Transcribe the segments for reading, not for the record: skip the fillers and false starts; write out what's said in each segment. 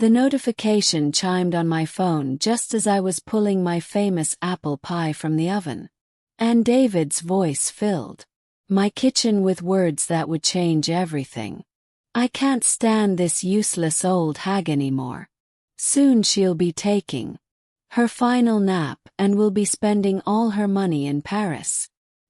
The notification chimed on my phone just as I was pulling my famous apple pie from the oven. And David's voice filled my kitchen with words that would change everything. "I can't stand this useless old hag anymore. Soon she'll be taking her final nap and will be spending all her money in Paris."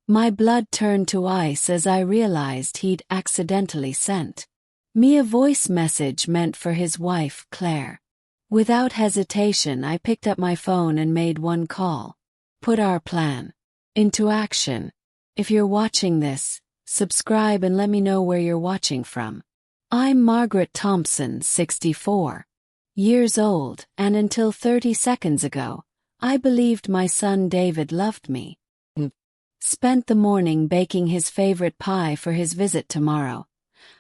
My blood turned to ice as I realized he'd accidentally sent me a voice message meant for his wife, Claire. Without hesitation, I picked up my phone and made one call. Put our plan into action. If you're watching this, subscribe and let me know where you're watching from. I'm Margaret Thompson, 64 years old, and until 30 seconds ago, I believed my son David loved me. Spent the morning baking his favorite pie for his visit tomorrow,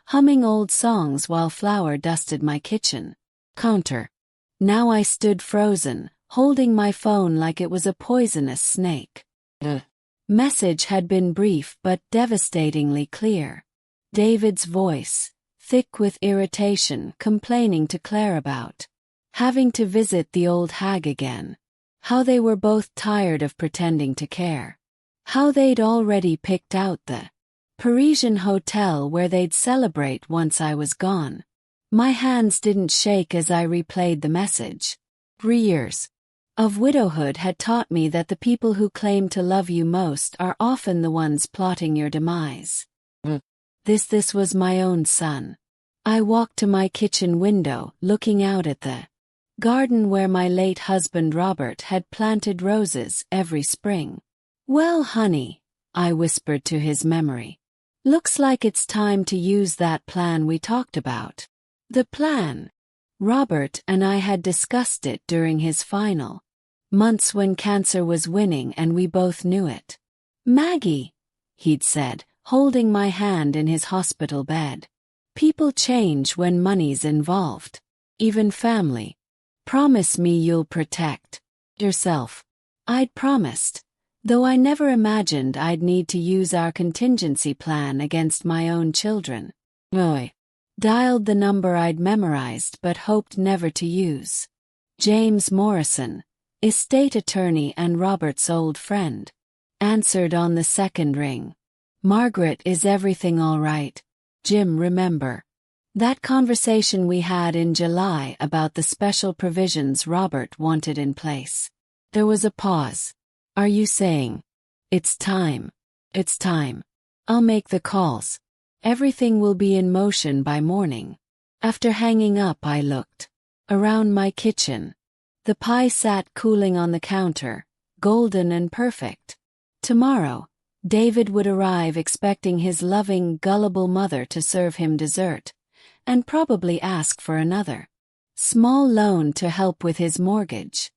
humming old songs while flour dusted my kitchen counter. Now I stood frozen, holding my phone like it was a poisonous snake. The message had been brief but devastatingly clear. David's voice, thick with irritation, complaining to Claire about having to visit the old hag again. How they were both tired of pretending to care. How they'd already picked out the Parisian hotel where they'd celebrate once I was gone. My hands didn't shake as I replayed the message. 3 years of widowhood had taught me that the people who claim to love you most are often the ones plotting your demise. This was my own son. I walked to my kitchen window, looking out at the garden where my late husband Robert had planted roses every spring. "Well, honey," I whispered to his memory. "Looks like it's time to use that plan we talked about." The plan. Robert and I had discussed it during his final months when cancer was winning and we both knew it. "Maggie," he'd said, holding my hand in his hospital bed. "People change when money's involved. Even family. Promise me you'll protect yourself." I'd promised, though I never imagined I'd need to use our contingency plan against my own children. I dialed the number I'd memorized but hoped never to use. James Morrison, estate attorney and Robert's old friend, answered on the second ring. "Margaret, is everything all right? Jim, remember that conversation we had in July about the special provisions Robert wanted in place?" There was a pause. "Are you saying it's time?" "It's time. I'll make the calls. Everything will be in motion by morning." After hanging up, I looked around my kitchen. The pie sat cooling on the counter, golden and perfect. Tomorrow, David would arrive expecting his loving, gullible mother to serve him dessert, and probably ask for another small loan to help with his mortgage.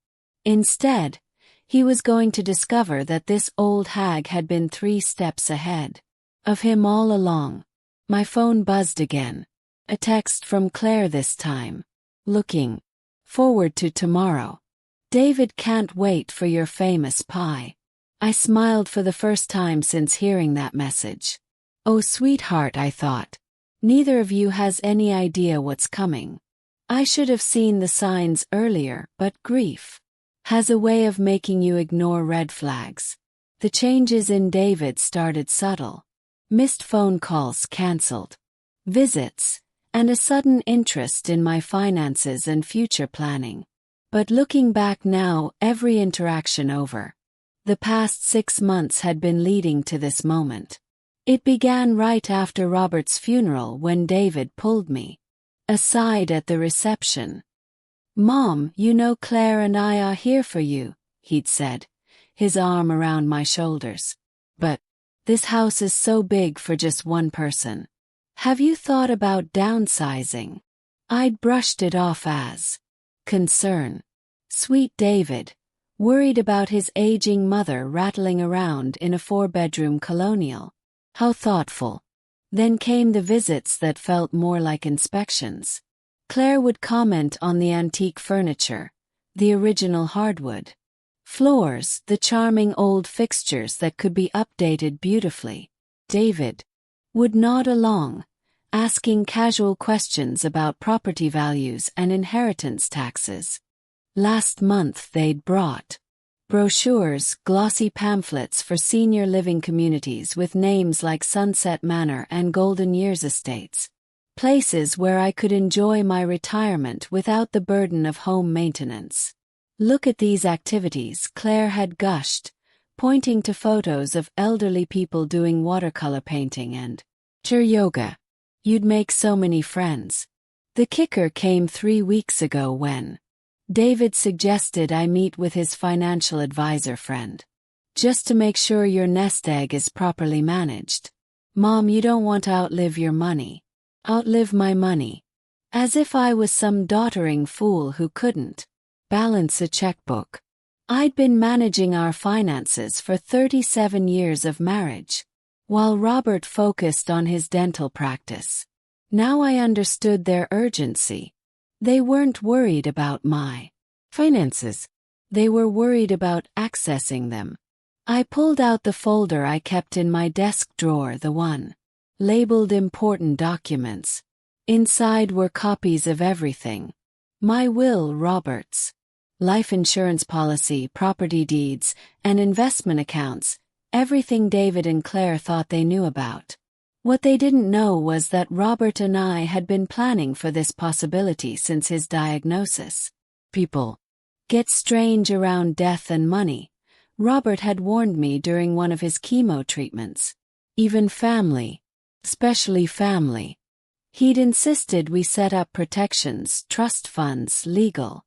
Instead, he was going to discover that this old hag had been 3 steps ahead of him all along. My phone buzzed again. A text from Claire this time. "Looking forward to tomorrow. David can't wait for your famous pie." I smiled for the first time since hearing that message. "Oh, sweetheart," I thought. "Neither of you has any idea what's coming. I should have seen the signs earlier, but grief has a way of making you ignore red flags." The changes in David started subtle. Missed phone calls cancelled, visits, and a sudden interest in my finances and future planning. But looking back now, every interaction over the past 6 months had been leading to this moment. It began right after Robert's funeral when David pulled me aside at the reception. "Mom, you know Claire and I are here for you," he'd said, his arm around my shoulders. "But this house is so big for just one person. Have you thought about downsizing?" I'd brushed it off as concern. Sweet David, worried about his aging mother rattling around in a 4-bedroom colonial. How thoughtful. Then came the visits that felt more like inspections. Claire would comment on the antique furniture, the original hardwood floors, the charming old fixtures that could be updated beautifully. David would nod along, asking casual questions about property values and inheritance taxes. Last month they'd brought brochures, glossy pamphlets for senior living communities with names like Sunset Manor and Golden Years Estates. Places where I could enjoy my retirement without the burden of home maintenance. Look at these activities, Claire had gushed, pointing to photos of elderly people doing watercolor painting and yoga. You'd make so many friends. The kicker came 3 weeks ago when David suggested I meet with his financial advisor friend. Just to make sure your nest egg is properly managed. Mom, you don't want to outlive your money. Outlive my money. As if I was some doddering fool who couldn't balance a checkbook. I'd been managing our finances for 37 years of marriage, while Robert focused on his dental practice. Now I understood their urgency. They weren't worried about my finances. They were worried about accessing them. I pulled out the folder I kept in my desk drawer, the one labeled important documents. Inside were copies of everything. My will, Robert's life insurance policy, property deeds, and investment accounts, everything David and Claire thought they knew about. What they didn't know was that Robert and I had been planning for this possibility since his diagnosis. People get strange around death and money. Robert had warned me during one of his chemo treatments. Even family, especially family. He'd insisted we set up protections, trust funds, legal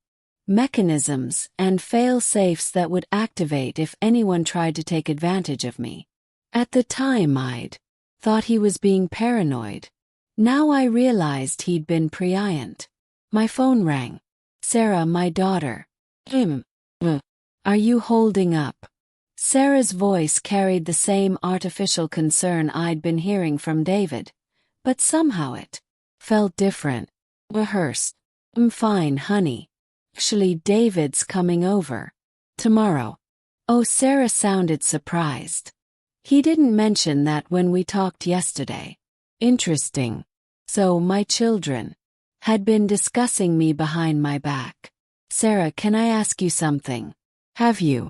mechanisms, and fail-safes that would activate if anyone tried to take advantage of me. At the time I'd thought he was being paranoid. Now I realized he'd been prescient. My phone rang. Sarah, my daughter. Are you holding up? Sarah's voice carried the same artificial concern I'd been hearing from David, but somehow it felt different, rehearsed. I'm fine, honey. Actually, David's coming over tomorrow. Oh, Sarah sounded surprised. He didn't mention that when we talked yesterday. Interesting. So my children had been discussing me behind my back. Sarah, can I ask you something? Have you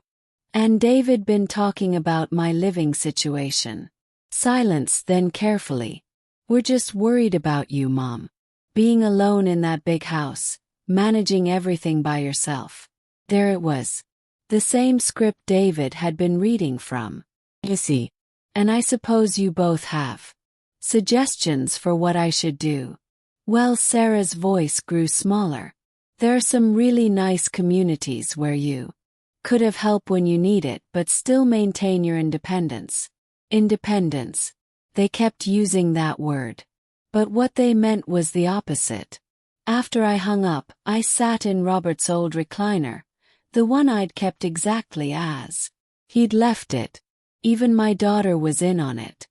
and David been talking about my living situation? Silence, then carefully. We're just worried about you, Mom. Being alone in that big house, managing everything by yourself. There it was. The same script David had been reading from. You see. And I suppose you both have suggestions for what I should do. Well, Sarah's voice grew smaller. There are some really nice communities where you could have help when you need it but still maintain your independence. Independence. They kept using that word. But what they meant was the opposite. After I hung up, I sat in Robert's old recliner, the one I'd kept exactly as he'd left it. Even my daughter was in on it.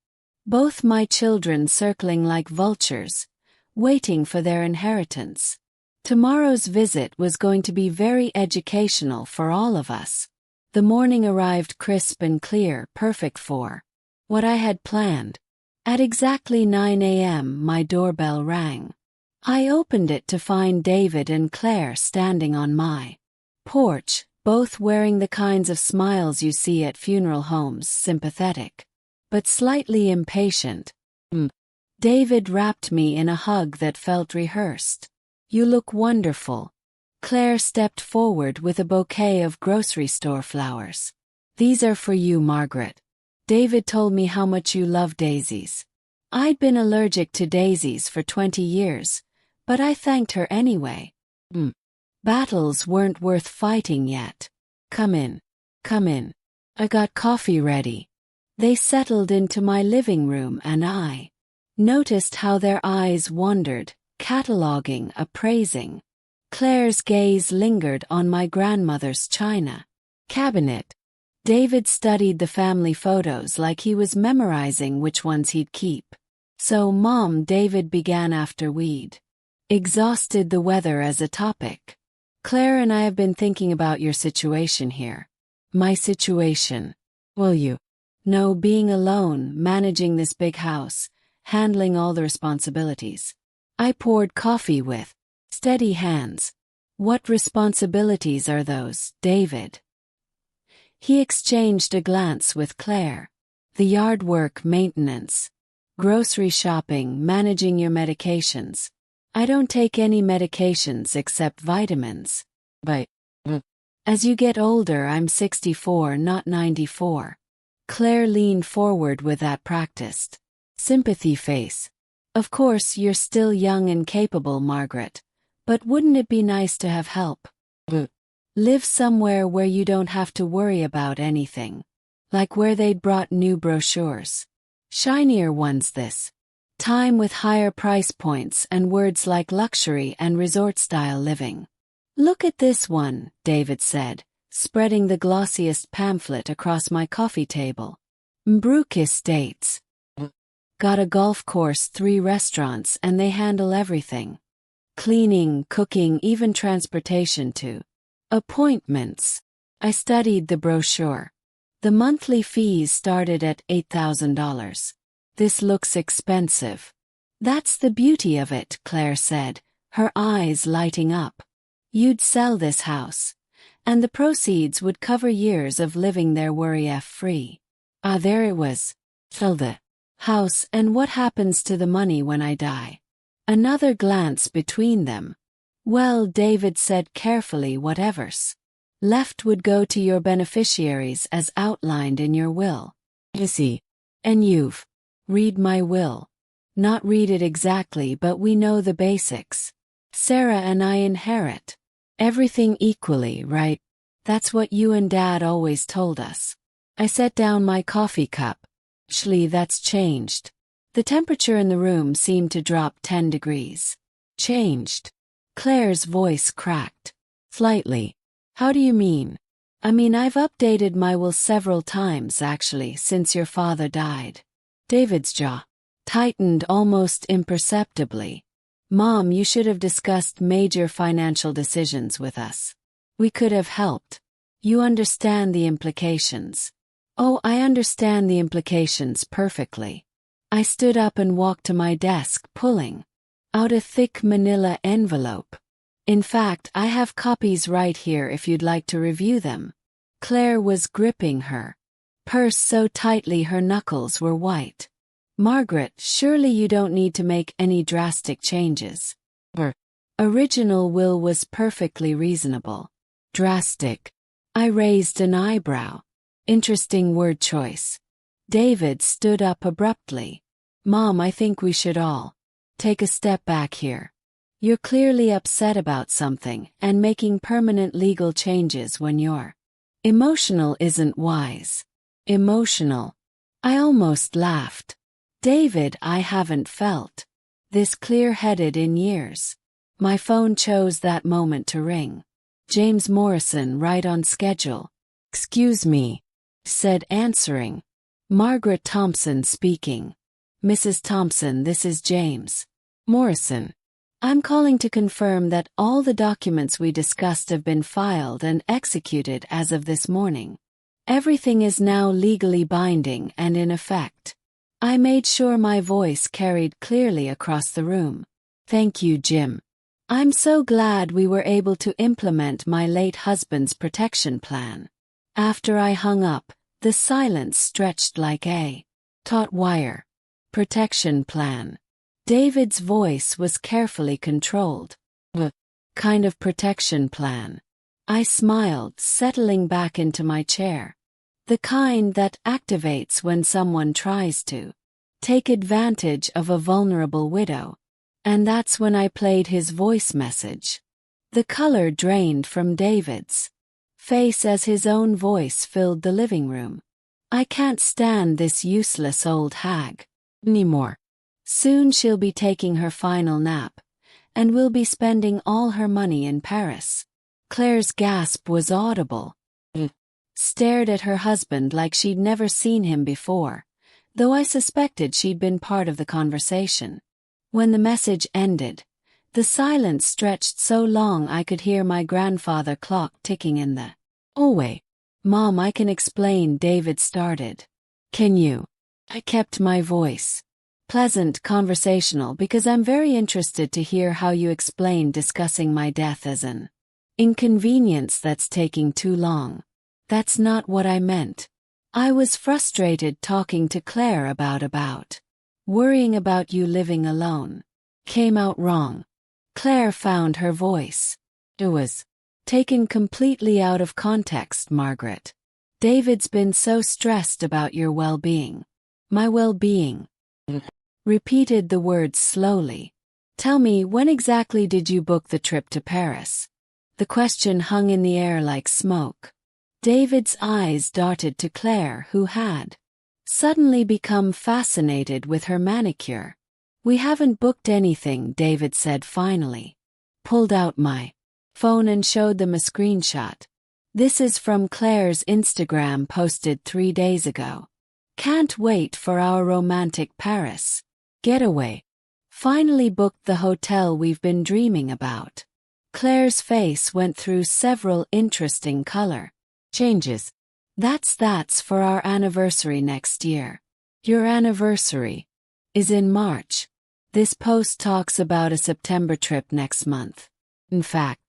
Both my children circling like vultures, waiting for their inheritance. Tomorrow's visit was going to be very educational for all of us. The morning arrived crisp and clear, perfect for what I had planned. At exactly 9 a.m., my doorbell rang. I opened it to find David and Claire standing on my porch, both wearing the kinds of smiles you see at funeral homes, sympathetic, but slightly impatient. David wrapped me in a hug that felt rehearsed. You look wonderful. Claire stepped forward with a bouquet of grocery store flowers. These are for you, Margaret. David told me how much you love daisies. I'd been allergic to daisies for 20 years, but I thanked her anyway. Battles weren't worth fighting yet. Come in. Come in. I got coffee ready. They settled into my living room and I noticed how their eyes wandered, cataloging, appraising. Claire's gaze lingered on my grandmother's china cabinet. David studied the family photos like he was memorizing which ones he'd keep. So, Mom, David began after we'd exhausted the weather as a topic. Claire and I have been thinking about your situation here. My situation. Will you? No, being alone, managing this big house, handling all the responsibilities. I poured coffee with steady hands. What responsibilities are those, David? He exchanged a glance with Claire. The yard work, maintenance, grocery shopping, managing your medications. I don't take any medications except vitamins. But as you get older, I'm 64, not 94. Claire leaned forward with that practiced sympathy face. Of course, you're still young and capable, Margaret. But wouldn't it be nice to have help? Live somewhere where you don't have to worry about anything. Like where they'd brought new brochures. Shinier ones this time with higher price points and words like luxury and resort-style living. Look at this one, David said, spreading the glossiest pamphlet across my coffee table. Mbrook Estates. Got a golf course, 3 restaurants, and they handle everything. Cleaning, cooking, even transportation to appointments. I studied the brochure. The monthly fees started at $8,000. This looks expensive. That's the beauty of it, Claire said, her eyes lighting up. You'd sell this house, and the proceeds would cover years of living there worry-free. Ah, there it was. Sell the house, and what happens to the money when I die? Another glance between them. Well, David said carefully, whatever's left would go to your beneficiaries as outlined in your will. You see. And you've read my will. Not read it exactly, but we know the basics. Sarah and I inherit everything equally, right? That's what you and Dad always told us. I set down my coffee cup. Actually, that's changed. The temperature in the room seemed to drop 10 degrees. Changed. Claire's voice cracked. Slightly. How do you mean? I mean, I've updated my will several times actually since your father died. David's jaw tightened almost imperceptibly. Mom, you should have discussed major financial decisions with us. We could have helped. You understand the implications. Oh, I understand the implications perfectly. I stood up and walked to my desk, pulling out a thick manila envelope. In fact, I have copies right here if you'd like to review them. Claire was gripping her purse so tightly her knuckles were white. Margaret, surely you don't need to make any drastic changes. Her original will was perfectly reasonable. Drastic. I raised an eyebrow. Interesting word choice. David stood up abruptly. Mom, I think we should all take a step back here. You're clearly upset about something, and making permanent legal changes when you're emotional isn't wise. Emotional. I almost laughed. David, I haven't felt this clear-headed in years. My phone chose that moment to ring. James Morrison, right on schedule. Excuse me, said answering. Margaret Thompson speaking. Mrs. Thompson, this is James Morrison. I'm calling to confirm that all the documents we discussed have been filed and executed as of this morning. Everything is now legally binding and in effect. I made sure my voice carried clearly across the room. Thank you, Jim. I'm so glad we were able to implement my late husband's protection plan. After I hung up, the silence stretched like a taut wire. Protection plan. David's voice was carefully controlled. What kind of protection plan? I smiled, settling back into my chair. The kind that activates when someone tries to take advantage of a vulnerable widow. And that's when I played his voice message. The color drained from David's face as his own voice filled the living room. I can't stand this useless old hag anymore. Soon she'll be taking her final nap, and we'll be spending all her money in Paris. Claire's gasp was audible. Stared at her husband like she'd never seen him before, though I suspected she'd been part of the conversation. When the message ended, the silence stretched so long I could hear my grandfather clock ticking in the hallway. Mom, I can explain, David started. Can you? I kept my voice pleasant, conversational because I'm very interested to hear how you explain discussing my death as an inconvenience that's taking too long. That's not what I meant. I was frustrated talking to Claire about worrying about you living alone. Came out wrong. Claire found her voice. It was taken completely out of context, Margaret. David's been so stressed about your well-being. My well-being. Repeated the words slowly. Tell me, when exactly did you book the trip to Paris? The question hung in the air like smoke. David's eyes darted to Claire, who had suddenly become fascinated with her manicure. We haven't booked anything, David said finally. Pulled out my phone and showed them a screenshot. This is from Claire's Instagram, posted 3 days ago. Can't wait for our romantic Paris getaway. Finally booked the hotel we've been dreaming about. Claire's face went through several interesting color changes. That's for our anniversary next year. Your anniversary is in March. This post talks about a September trip next month. In fact,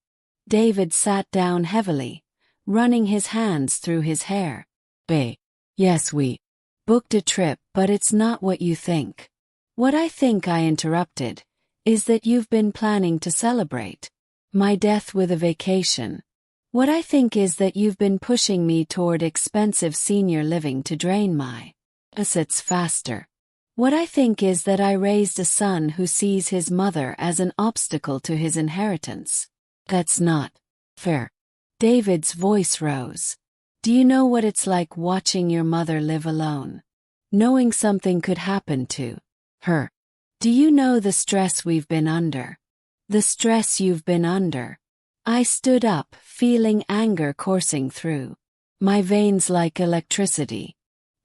David sat down heavily, running his hands through his hair. Bae. Yes, we booked a trip, but it's not what you think. What I think, I interrupted, is that you've been planning to celebrate my death with a vacation. What I think is that you've been pushing me toward expensive senior living to drain my assets faster. What I think is that I raised a son who sees his mother as an obstacle to his inheritance. That's not fair. David's voice rose. Do you know what it's like watching your mother live alone? Knowing something could happen to her. Do you know the stress we've been under? The stress you've been under. I stood up, feeling anger coursing through my veins like electricity.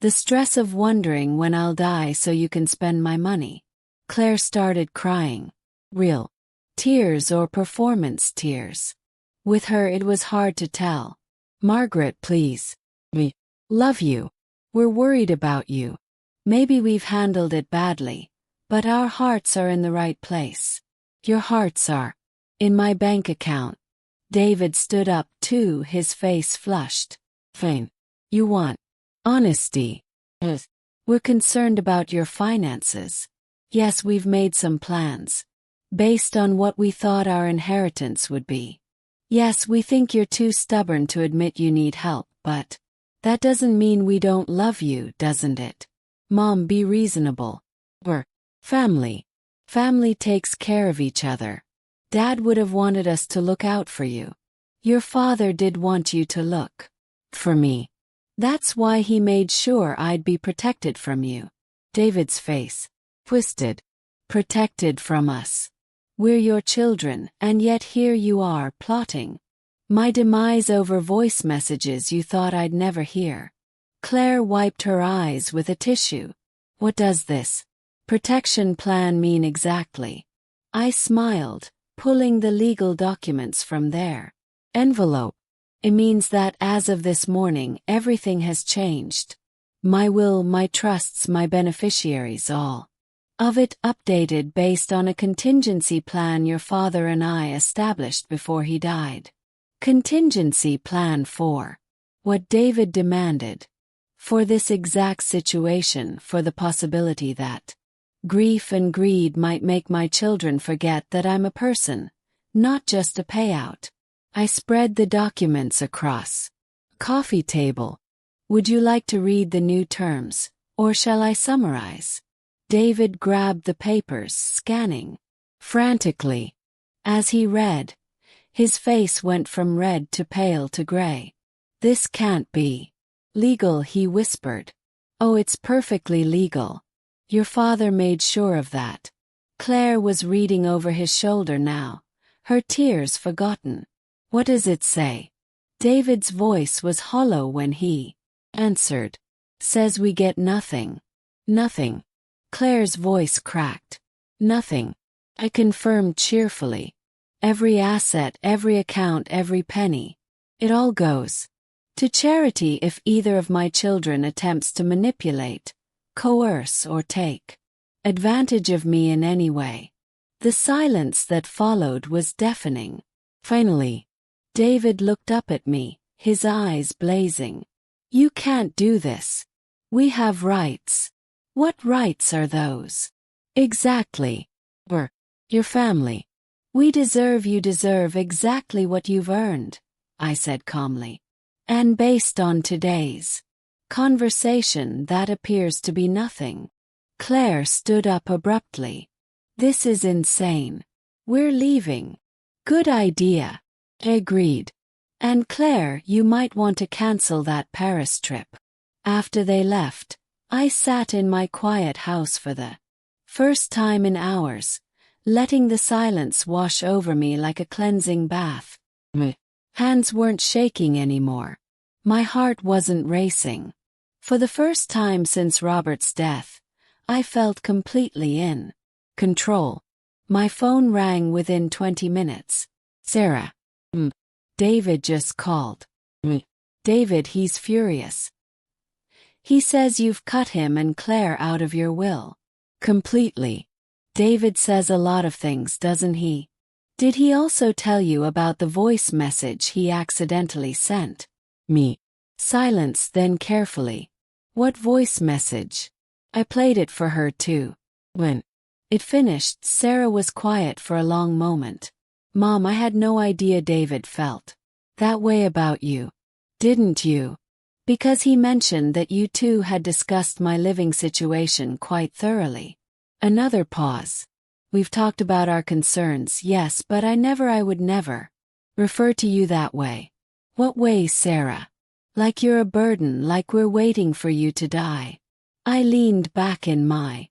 The stress of wondering when I'll die so you can spend my money. Claire started crying. Real tears or performance tears. With her it was hard to tell. Margaret, please. We love you. We're worried about you. Maybe we've handled it badly, but our hearts are in the right place. Your hearts are in my bank account. David stood up too, his face flushed. Fine. You want honesty. Yes. We're concerned about your finances. Yes, we've made some plans. Based on what we thought our inheritance would be. Yes, we think you're too stubborn to admit you need help, but that doesn't mean we don't love you, doesn't it? Mom, be reasonable. We're family. Family takes care of each other. Dad would have wanted us to look out for you. Your father did want you to look for me. That's why he made sure I'd be protected from you. David's face twisted. Protected from us. We're your children, and yet here you are, plotting my demise over voice messages you thought I'd never hear. Claire wiped her eyes with a tissue. What does this protection plan mean exactly? I smiled, pulling the legal documents from their envelope. It means that as of this morning, everything has changed. My will, my trusts, my beneficiaries, all of it updated based on a contingency plan your father and I established before he died. Contingency plan for what David demanded. For this exact situation, for the possibility that grief and greed might make my children forget that I'm a person, not just a payout. I spread the documents across a coffee table. Would you like to read the new terms, or shall I summarize? David grabbed the papers, scanning frantically. As he read, his face went from red to pale to gray. This can't be legal, he whispered. Oh, it's perfectly legal. Your father made sure of that. Claire was reading over his shoulder now, her tears forgotten. What does it say? David's voice was hollow when he answered. Says we get nothing. Nothing. Claire's voice cracked. Nothing. I confirmed cheerfully. Every asset, every account, every penny. It all goes to charity if either of my children attempts to manipulate, coerce, or take advantage of me in any way. The silence that followed was deafening. Finally, David looked up at me, his eyes blazing. You can't do this. We have rights. What rights are those? Exactly. We're your family. You deserve exactly what you've earned, I said calmly. And based on today's conversation, that appears to be nothing. Claire stood up abruptly. This is insane. We're leaving. Good idea. Agreed. And Claire, you might want to cancel that Paris trip. After they left, I sat in my quiet house for the first time in hours, letting the silence wash over me like a cleansing bath. My hands weren't shaking anymore. My heart wasn't racing. For the first time since Robert's death, I felt completely in control. My phone rang within 20 minutes. Sarah. David just called. David, he's furious. He says you've cut him and Claire out of your will. Completely. David says a lot of things, doesn't he? Did he also tell you about the voice message he accidentally sent? Me. Silence, then carefully. What voice message? I played it for her too. When it finished, Sarah was quiet for a long moment. Mom, I had no idea David felt that way about you. Didn't you? Because he mentioned that you two had discussed my living situation quite thoroughly. Another pause. We've talked about our concerns, yes, but I would never refer to you that way. What way, Sarah? Like you're a burden, like we're waiting for you to die. I leaned back in my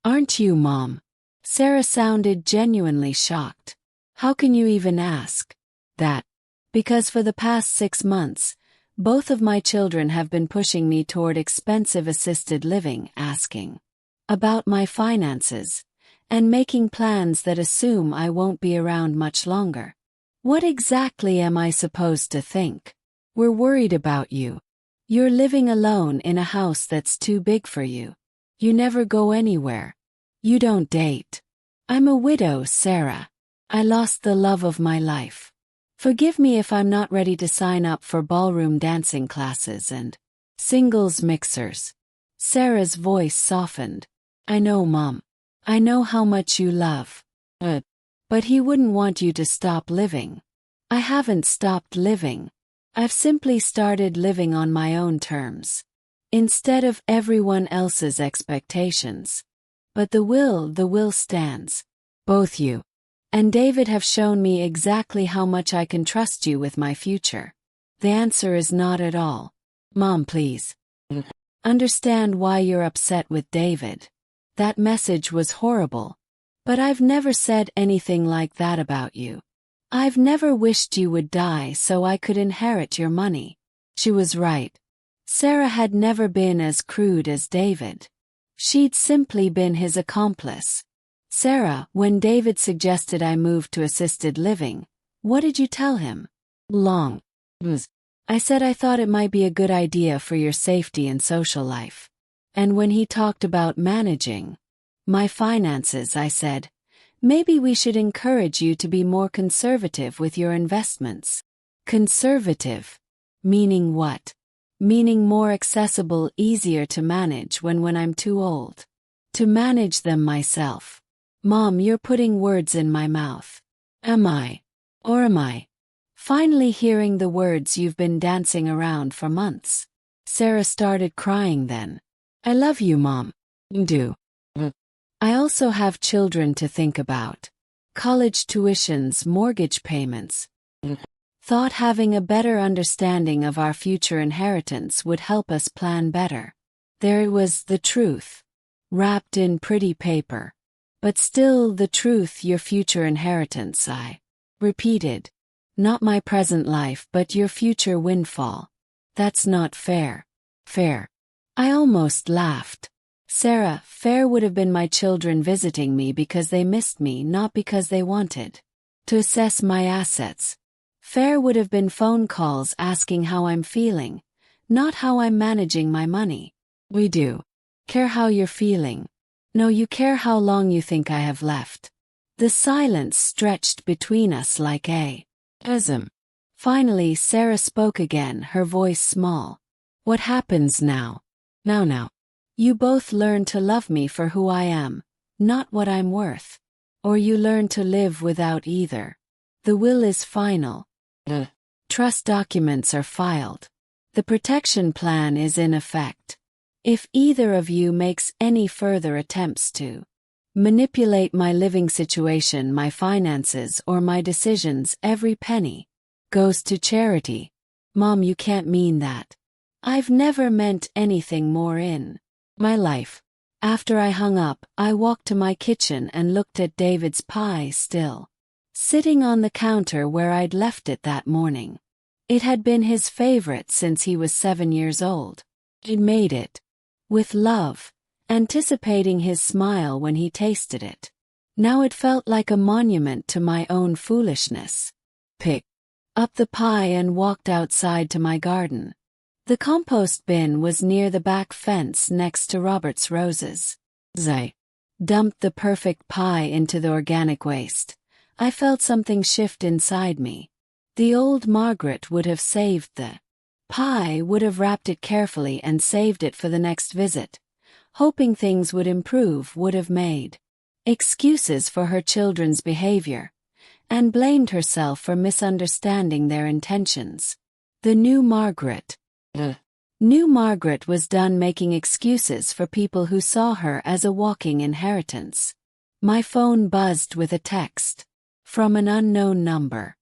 aren't you, Mom? Sarah sounded genuinely shocked. How can you even ask that? Because for the past 6 months, both of my children have been pushing me toward expensive assisted living, asking about my finances, and making plans that assume I won't be around much longer. What exactly am I supposed to think? We're worried about you. You're living alone in a house that's too big for you. You never go anywhere. You don't date. I'm a widow, Sarah. I lost the love of my life. Forgive me if I'm not ready to sign up for ballroom dancing classes and singles mixers. Sarah's voice softened. I know, Mom. I know how much you love. But he wouldn't want you to stop living. I haven't stopped living. I've simply started living on my own terms, instead of everyone else's expectations. But the will stands. Both you and David have shown me exactly how much I can trust you with my future. The answer is not at all. Mom, please. Understand why you're upset with David. That message was horrible. But I've never said anything like that about you. I've never wished you would die so I could inherit your money. She was right. Sarah had never been as crude as David. She'd simply been his accomplice. Sarah, when David suggested I move to assisted living, what did you tell him? Long. I said I thought it might be a good idea for your safety and social life. And when he talked about managing my finances, I said, maybe we should encourage you to be more conservative with your investments. Conservative? Meaning what? Meaning more accessible, easier to manage when I'm too old to manage them myself. Mom, you're putting words in my mouth. Am I? Or am I? Finally hearing the words you've been dancing around for months. Sarah started crying then. I love you, Mom. Do. I also have children to think about. College tuitions, mortgage payments. Thought having a better understanding of our future inheritance would help us plan better. There it was, the truth. Wrapped in pretty paper. But still the truth, your future inheritance, I repeated. Not my present life, but your future windfall. That's not fair. Fair. I almost laughed. Sarah, fair would have been my children visiting me because they missed me, not because they wanted to assess my assets. Fair would have been phone calls asking how I'm feeling, not how I'm managing my money. We do care how you're feeling. No, you care how long you think I have left. The silence stretched between us like a chasm. Finally, Sarah spoke again, her voice small. What happens now? Now. You both learn to love me for who I am, not what I'm worth. Or you learn to live without either. The will is final. The trust documents are filed. The protection plan is in effect. If either of you makes any further attempts to manipulate my living situation, my finances, or my decisions, every penny goes to charity. Mom, you can't mean that. I've never meant anything more in my life. After I hung up, I walked to my kitchen and looked at David's pie still sitting on the counter where I'd left it that morning. It had been his favorite since he was 7 years old. He'd made it with love, anticipating his smile when he tasted it. Now it felt like a monument to my own foolishness. Picked up the pie and walked outside to my garden. The compost bin was near the back fence next to Robert's roses. As I dumped the perfect pie into the organic waste, I felt something shift inside me. The old Margaret would have saved the pie, would have wrapped it carefully and saved it for the next visit, hoping things would improve, would have made excuses for her children's behavior, and blamed herself for misunderstanding their intentions. The new Margaret was done making excuses for people who saw her as a walking inheritance. My phone buzzed with a text from an unknown number.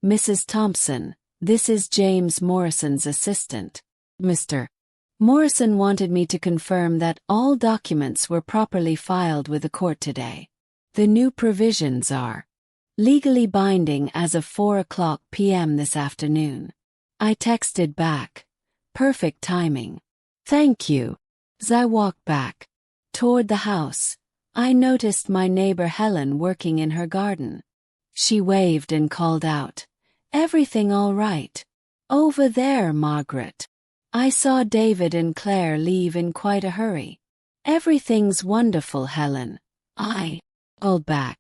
Mrs. Thompson, this is James Morrison's assistant. Mr. Morrison wanted me to confirm that all documents were properly filed with the court today. The new provisions are legally binding as of 4:00 p.m. this afternoon. I texted back. Perfect timing. Thank you. As I walked back toward the house, I noticed my neighbor Helen working in her garden. She waved and called out, "Everything all right over there, Margaret?" I saw David and Claire leave in quite a hurry. "Everything's wonderful, Helen," I called back.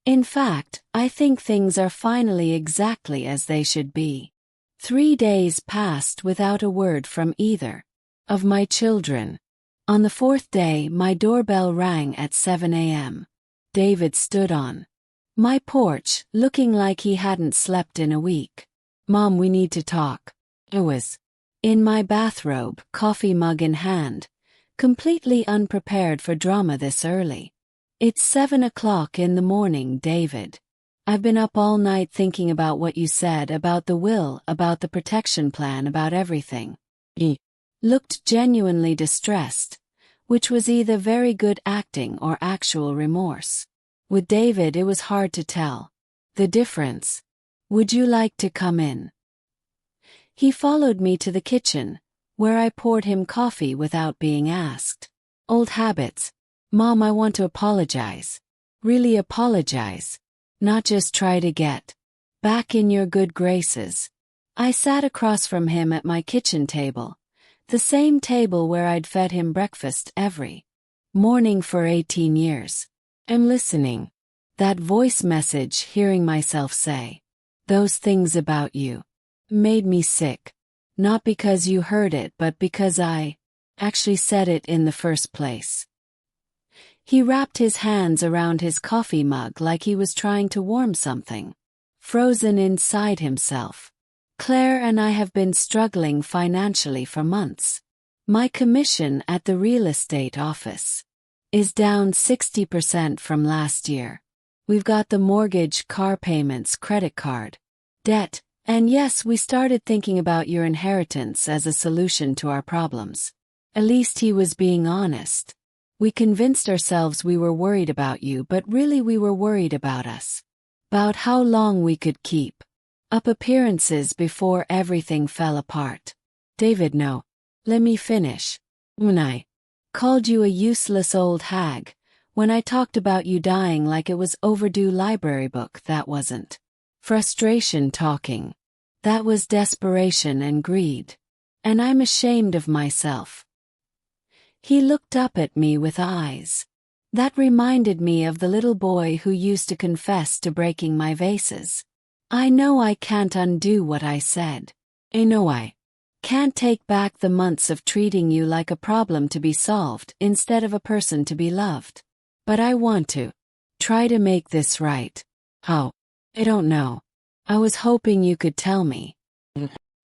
"In fact, I think things are finally exactly as they should be." 3 days passed without a word from either of my children. On the 4th day, my doorbell rang at 7 a.m. David stood on my porch, looking like he hadn't slept in a week. "Mom, we need to talk." I was in my bathrobe, coffee mug in hand, completely unprepared for drama this early. "It's 7:00 in the morning, David. I've been up all night thinking about what you said, about the will, about the protection plan, about everything." He looked genuinely distressed, which was either very good acting or actual remorse. With David, it was hard to tell the difference. "Would you like to come in?" He followed me to the kitchen, where I poured him coffee without being asked. "Old habits. Mom, I want to apologize. Really apologize. Not just try to get back in your good graces." I sat across from him at my kitchen table, the same table where I'd fed him breakfast every morning for 18 years. "I'm listening." That voice message, hearing myself say those things about you, made me sick. Not because you heard it, but because I actually said it in the first place. He wrapped his hands around his coffee mug like he was trying to warm something frozen inside himself. "Claire and I have been struggling financially for months. My commission at the real estate office is down 60% from last year. We've got the mortgage, car payments, credit card debt, and yes, we started thinking about your inheritance as a solution to our problems." At least he was being honest. "We convinced ourselves we were worried about you, but really we were worried about us. About how long we could keep up appearances before everything fell apart." "David, no. Let me finish. When I called you a useless old hag, when I talked about you dying like it was overdue library book, that wasn't frustration talking. That was desperation and greed. And I'm ashamed of myself." He looked up at me with eyes That reminded me of the little boy who used to confess to breaking my vases. I know I can't undo what I said. I know I can't take back the months of treating you like a problem to be solved instead of a person to be loved. But I want to try to make this right. How? I don't know. I was hoping you could tell me.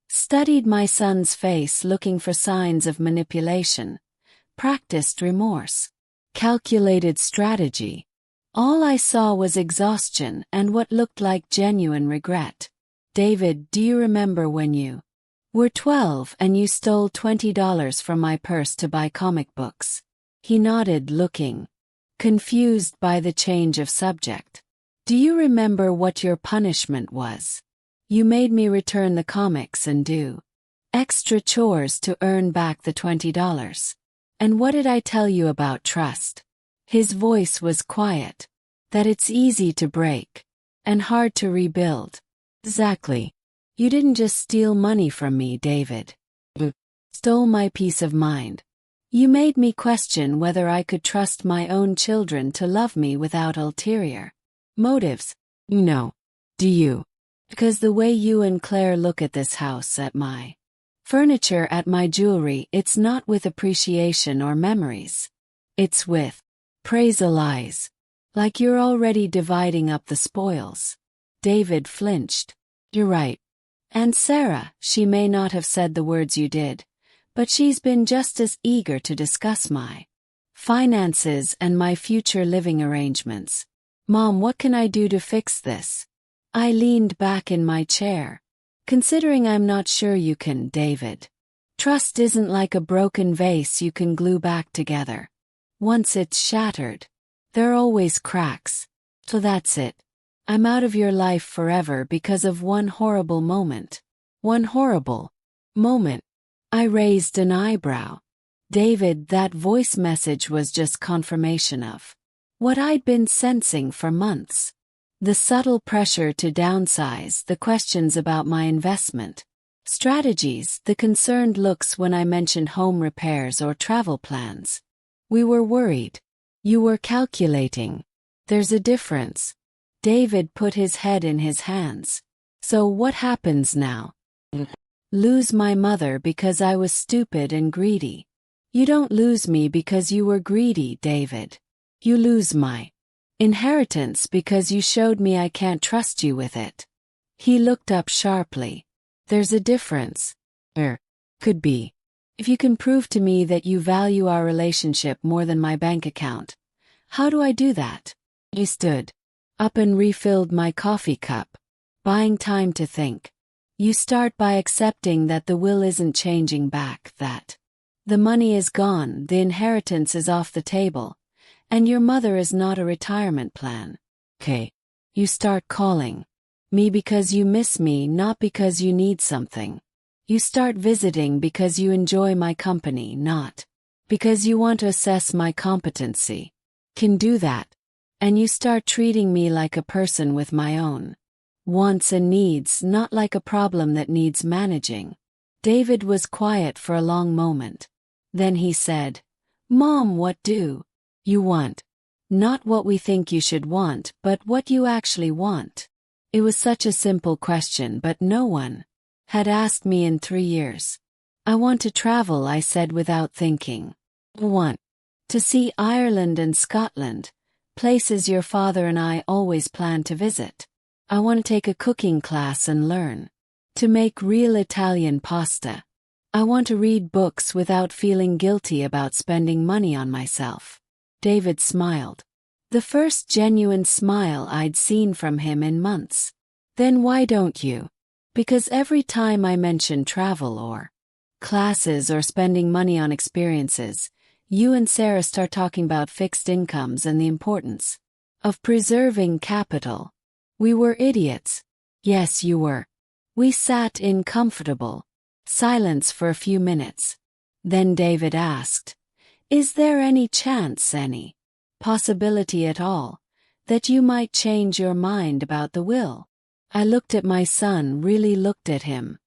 Studied my son's face looking for signs of manipulation. Practiced remorse. Calculated strategy. All I saw was exhaustion and what looked like genuine regret. David, do you remember when you were 12 and you stole $20 from my purse to buy comic books? He nodded, looking confused by the change of subject. Do you remember what your punishment was? You made me return the comics and do extra chores to earn back the $20. And what did I tell you about trust? His voice was quiet. That it's easy to break and hard to rebuild. Exactly. You didn't just steal money from me, David. You stole my peace of mind. You made me question whether I could trust my own children to love me without ulterior motives. No. Do you? Because the way you and Claire look at this house, at my furniture, at my jewelry, it's not with appreciation or memories. It's with praise, lies. Like you're already dividing up the spoils. David flinched. You're right. And Sarah, she may not have said the words you did, but she's been just as eager to discuss my finances and my future living arrangements. Mom, what can I do to fix this? I leaned back in my chair. Considering I'm not sure you can, David. Trust isn't like a broken vase you can glue back together. Once it's shattered, there are always cracks. So that's it. I'm out of your life forever because of one horrible moment. One horrible moment. I raised an eyebrow. David, that voice message was just confirmation of what I'd been sensing for months. The subtle pressure to downsize, the questions about my investment strategies, the concerned looks when I mentioned home repairs or travel plans. We were worried. You were calculating. There's a difference. David put his head in his hands. So what happens now? Lose my mother because I was stupid and greedy. You don't lose me because you were greedy, David. You lose my inheritance because you showed me I can't trust you with it. He looked up sharply. There's a difference. Could be. If you can prove to me that you value our relationship more than my bank account. How do I do that? He stood up and refilled my coffee cup, buying time to think. You start by accepting that the will isn't changing back, that the money is gone, the inheritance is off the table, and your mother is not a retirement plan. Okay. You start calling me because you miss me, not because you need something. You start visiting because you enjoy my company, not because you want to assess my competency. Can do that. And you start treating me like a person with my own wants and needs, not like a problem that needs managing. David was quiet for a long moment. Then he said, Mom, what do you want? Not what we think you should want, but what you actually want. It was such a simple question, but no one had asked me in 3 years. I want to travel, I said without thinking. I want to see Ireland and Scotland, places your father and I always planned to visit. I want to take a cooking class and learn to make real Italian pasta. I want to read books without feeling guilty about spending money on myself. David smiled. The first genuine smile I'd seen from him in months. Then why don't you? Because every time I mention travel or classes or spending money on experiences, you and Sarah start talking about fixed incomes and the importance of preserving capital. We were idiots. Yes, you were. We sat in comfortable silence for a few minutes. Then David asked, Is there any chance, any possibility at all, that you might change your mind about the will? I looked at my son, really looked at him,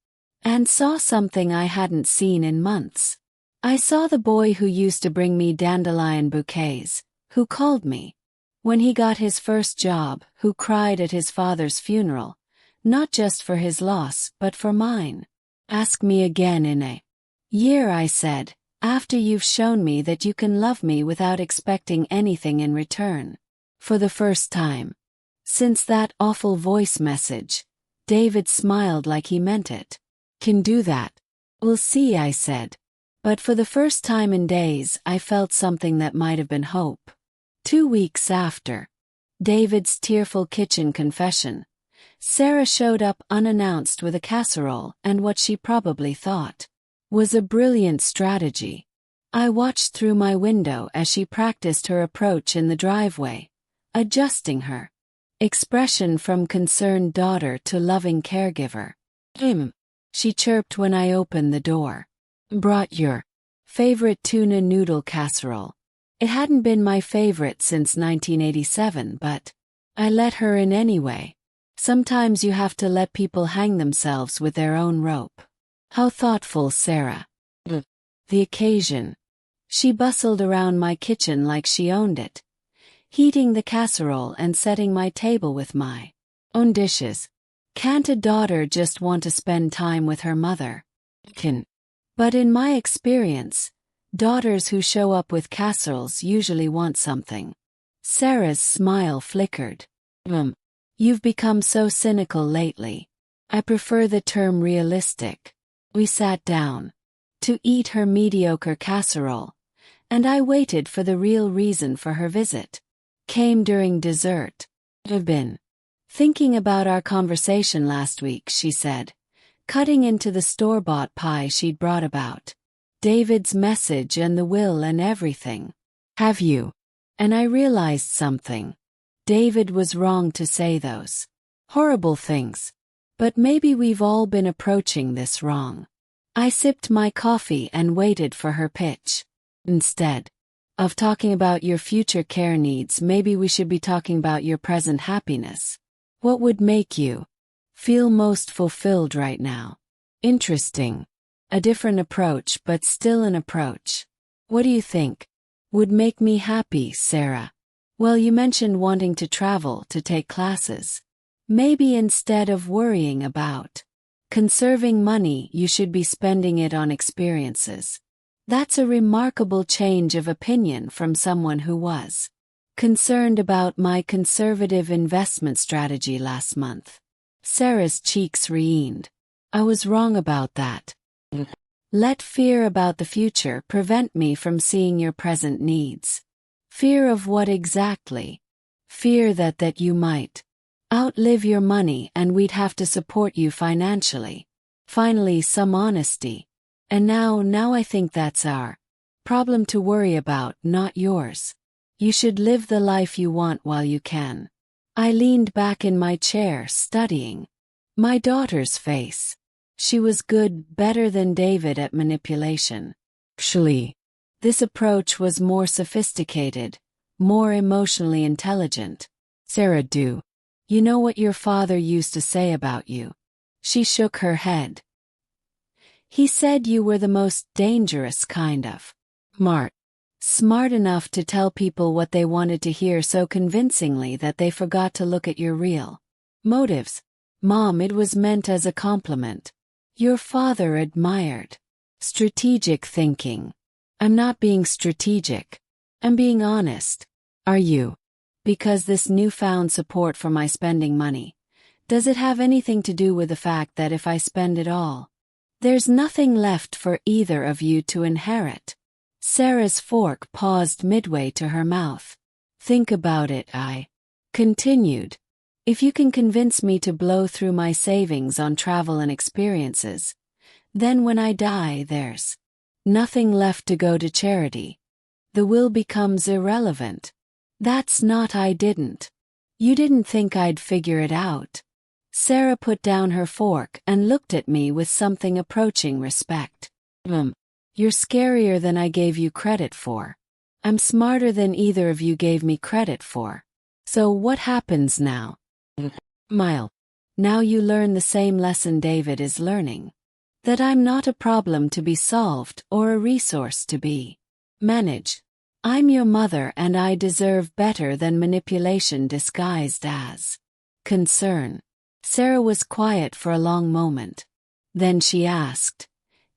and saw something I hadn't seen in months. I saw the boy who used to bring me dandelion bouquets, Who called me? When he got his first job, who cried at his father's funeral, not just for his loss, but for mine? Ask me again in a year, I said, after you've shown me that you can love me without expecting anything in return. For the first time since that awful voice message, David smiled like he meant it. Can do that. We'll see, I said. But for the first time in days, I felt something that might have been hope. 2 weeks after David's tearful kitchen confession, Sarah showed up unannounced with a casserole and what she probably thought was a brilliant strategy. I watched through my window as she practiced her approach in the driveway, adjusting her expression from concerned daughter to loving caregiver. She chirped when I opened the door. Brought your favorite tuna noodle casserole. It hadn't been my favorite since 1987, but I let her in anyway. Sometimes you have to let people hang themselves with their own rope. How thoughtful, Sarah. The occasion. She bustled around my kitchen like she owned it, heating the casserole and setting my table with my own dishes. Can't a daughter just want to spend time with her mother? Can. But in my experience, daughters who show up with casseroles usually want something. Sarah's smile flickered. You've become so cynical lately. I prefer the term realistic. We sat down to eat her mediocre casserole, and I waited for the real reason for her visit. Came during dessert. I've been thinking about our conversation last week, she said, cutting into the store-bought pie she'd brought about David's message and the will and everything. Have you? And I realized something. David was wrong to say those horrible things. But maybe we've all been approaching this wrong. I sipped my coffee and waited for her pitch. Instead of talking about your future care needs, maybe we should be talking about your present happiness. What would make you feel most fulfilled right now? Interesting. A different approach, but still an approach. What do you think would make me happy, Sarah? Well, you mentioned wanting to travel, to take classes. Maybe instead of worrying about conserving money, you should be spending it on experiences. That's a remarkable change of opinion from someone who was concerned about my conservative investment strategy last month. Sarah's cheeks reened. I was wrong about that. Let fear about the future prevent me from seeing your present needs. Fear of what exactly? Fear that you might outlive your money and we'd have to support you financially. Finally, some honesty. And now I think that's our problem to worry about, not yours. You should live the life you want while you can. I leaned back in my chair, studying my daughter's face. She was good, better than David at manipulation. Actually, this approach was more sophisticated, more emotionally intelligent. Sarah, do you know what your father used to say about you? She shook her head. He said you were the most dangerous kind of smart enough to tell people what they wanted to hear so convincingly that they forgot to look at your real motives. Mom, it was meant as a compliment. Your father admired strategic thinking. I'm not being strategic. I'm being honest. Are you? Because this newfound support for my spending money, does it have anything to do with the fact that if I spend it all, there's nothing left for either of you to inherit? Sarah's fork paused midway to her mouth. Think about it, I continued. If you can convince me to blow through my savings on travel and experiences, then when I die there's nothing left to go to charity. The will becomes irrelevant. That's not I didn't. You didn't think I'd figure it out. Sarah put down her fork and looked at me with something approaching respect. You're scarier than I gave you credit for. I'm smarter than either of you gave me credit for. So what happens now? Mile. Now you learn the same lesson David is learning. That I'm not a problem to be solved or a resource to be managed. I'm your mother and I deserve better than manipulation disguised as concern. Sarah was quiet for a long moment. Then she asked,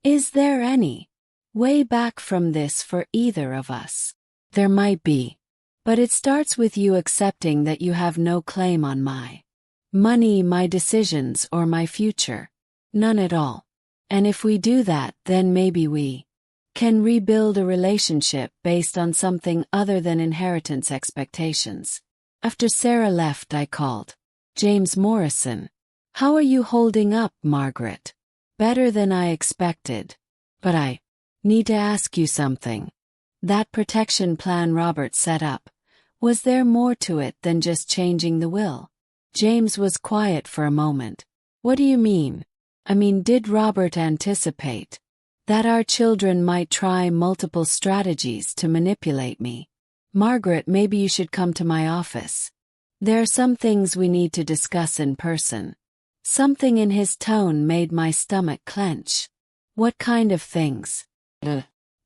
"Is there any way back from this for either of us?" "There might be. But it starts with you accepting that you have no claim on my money, my decisions, or my future. None at all. And if we do that, then maybe we can rebuild a relationship based on something other than inheritance expectations." After Sarah left, I called. "James Morrison. How are you holding up, Margaret?" "Better than I expected. But I need to ask you something. That protection plan Robert set up, was there more to it than just changing the will?" James was quiet for a moment. "What do you mean?" "I mean, did Robert anticipate that our children might try multiple strategies to manipulate me?" "Margaret, maybe you should come to my office. There are some things we need to discuss in person." Something in his tone made my stomach clench. "What kind of things?"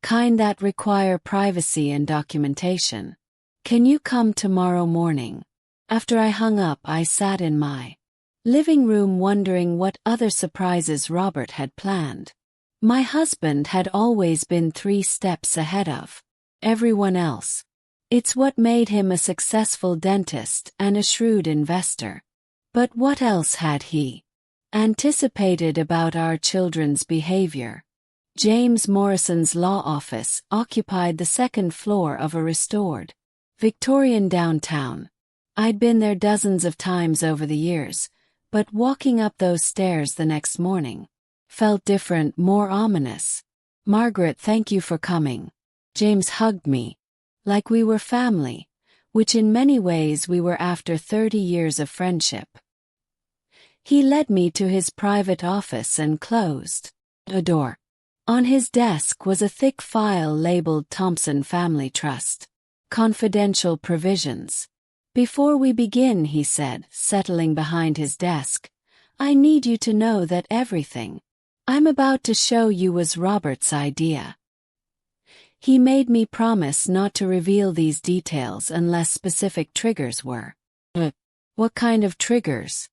"Kind that require privacy and documentation. Can you come tomorrow morning?" After I hung up, I sat in my living room wondering what other surprises Robert had planned. My husband had always been 3 steps ahead of everyone else. It's what made him a successful dentist and a shrewd investor. But what else had he anticipated about our children's behavior? James Morrison's law office occupied the 2nd floor of a restored Victorian downtown. I'd been there dozens of times over the years, but walking up those stairs the next morning felt different, more ominous. "Margaret, thank you for coming." James hugged me, like we were family, which in many ways we were after 30 years of friendship. He led me to his private office and closed a door. On his desk was a thick file labeled Thompson Family Trust. Confidential provisions. "Before we begin," he said, settling behind his desk, "I need you to know that everything I'm about to show you was Robert's idea." He made me promise not to reveal these details unless specific triggers were. "What kind of triggers?"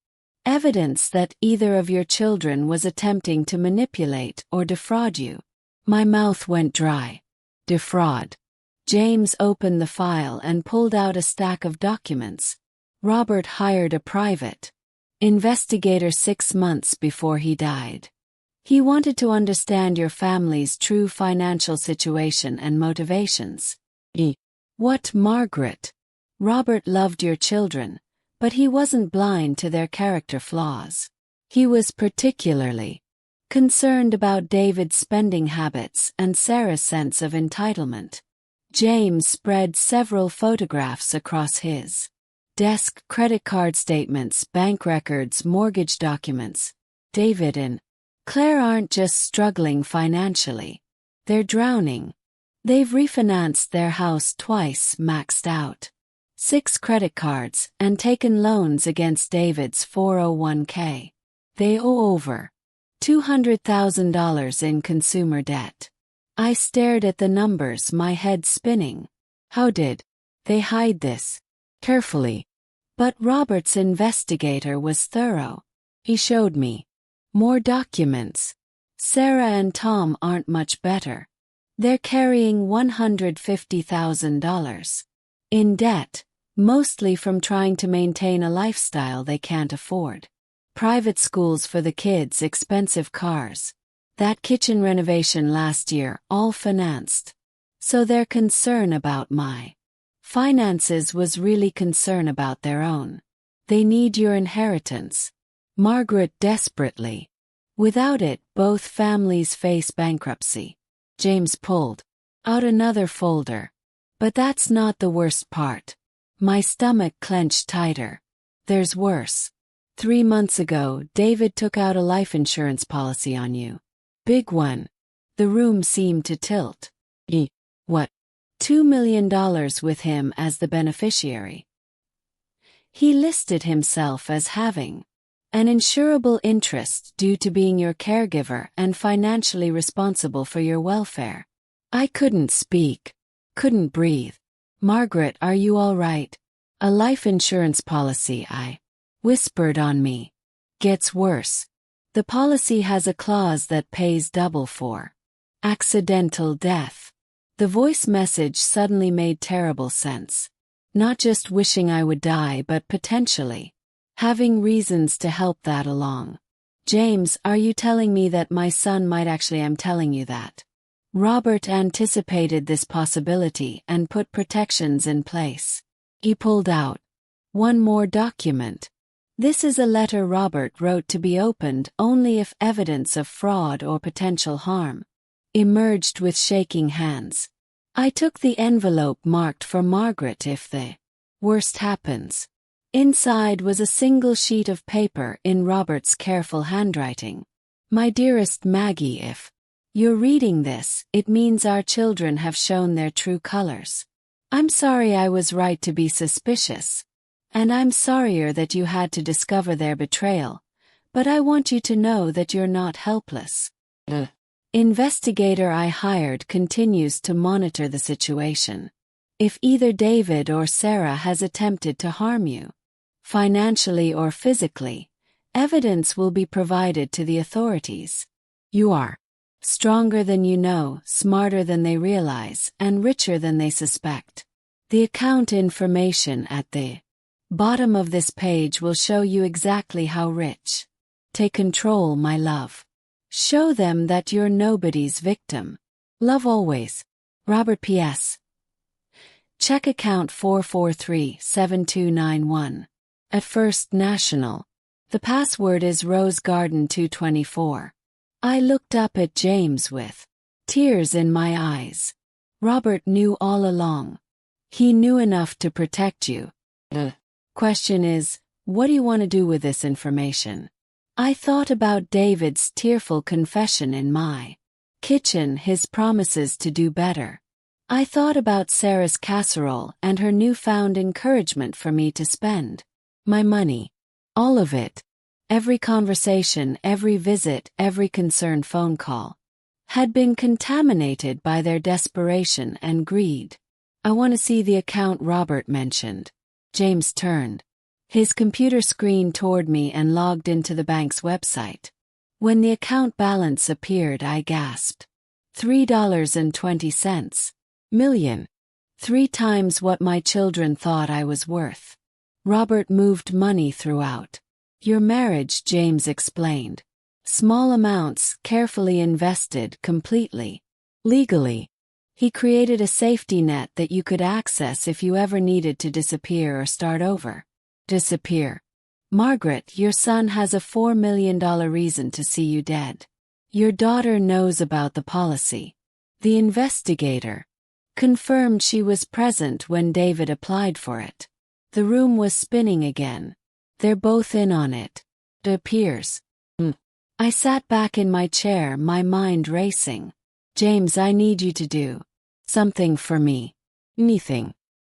"Evidence that either of your children was attempting to manipulate or defraud you." My mouth went dry. Defraud. James opened the file and pulled out a stack of documents. "Robert hired a private investigator 6 months before he died. He wanted to understand your family's true financial situation and motivations." "What, Margaret?" "Robert loved your children, but he wasn't blind to their character flaws. He was particularly concerned about David's spending habits and Sarah's sense of entitlement." James spread several photographs across his desk: credit card statements, bank records, mortgage documents. "David and Claire aren't just struggling financially. They're drowning. They've refinanced their house twice, maxed out 6 credit cards, and taken loans against David's 401k. They owe over $200,000 in consumer debt." I stared at the numbers, my head spinning. How did they hide this? Carefully. But Robert's investigator was thorough. He showed me more documents. Sarah and Tom aren't much better. They're carrying $150,000 in debt, mostly from trying to maintain a lifestyle they can't afford. Private schools for the kids, expensive cars. That kitchen renovation last year, all financed. So their concern about my finances was really concern about their own. They need your inheritance. Margaret, desperately. Without it, both families face bankruptcy. James pulled out another folder. But that's not the worst part. My stomach clenched tighter. There's worse. 3 months ago, David took out a life insurance policy on you. Big one. The room seemed to tilt. What? $2 million with him as the beneficiary. He listed himself as having an insurable interest due to being your caregiver and financially responsible for your welfare. I couldn't speak. couldn't breathe. Margaret, are you all right? A life insurance policy, I whispered on me. Gets worse. The policy has a clause that pays double for accidental death. The voice message suddenly made terrible sense. Not just wishing I would die, but potentially having reasons to help that along. James, are you telling me that my son might actually? I'm telling you that. Robert anticipated this possibility and put protections in place. He pulled out one more document. This is a letter Robert wrote to be opened only if evidence of fraud or potential harm emerged with shaking hands. I took the envelope marked for Margaret if the worst happens. Inside was a single sheet of paper in Robert's careful handwriting. My dearest Maggie, if you're reading this, it means our children have shown their true colors. I'm sorry I was right to be suspicious. And I'm sorrier that you had to discover their betrayal, but I want you to know that you're not helpless. The investigator I hired continues to monitor the situation. If either David or Sarah has attempted to harm you, financially or physically, evidence will be provided to the authorities. You are stronger than you know, smarter than they realize, and richer than they suspect. The account information at the bottom of this page will show you exactly how rich. Take control, my love. Show them that you're nobody's victim. Love always. Robert P.S. Check account 443-7291. At First National. The password is RoseGarden224. I looked up at James with tears in my eyes. Robert knew all along. He knew enough to protect you. The question is, what do you want to do with this information? I thought about David's tearful confession in my kitchen, his promises to do better. I thought about Sarah's casserole and her newfound encouragement for me to spend my money. All of it. Every conversation, every visit, every concerned phone call had been contaminated by their desperation and greed. I want to see the account Robert mentioned. James turned his computer screen toward me and logged into the bank's website. When the account balance appeared, I gasped. $3.20 million. 3 times what my children thought I was worth. Robert moved money throughout your marriage, James explained. Small amounts, carefully invested, completely legally. He created a safety net that you could access if you ever needed to disappear or start over. Disappear. Margaret, your son has a $4 million reason to see you dead. Your daughter knows about the policy. The investigator confirmed she was present when David applied for it. The room was spinning again. They're both in on it. It appears. I sat back in my chair, my mind racing. James, I need you to do something for me. Anything.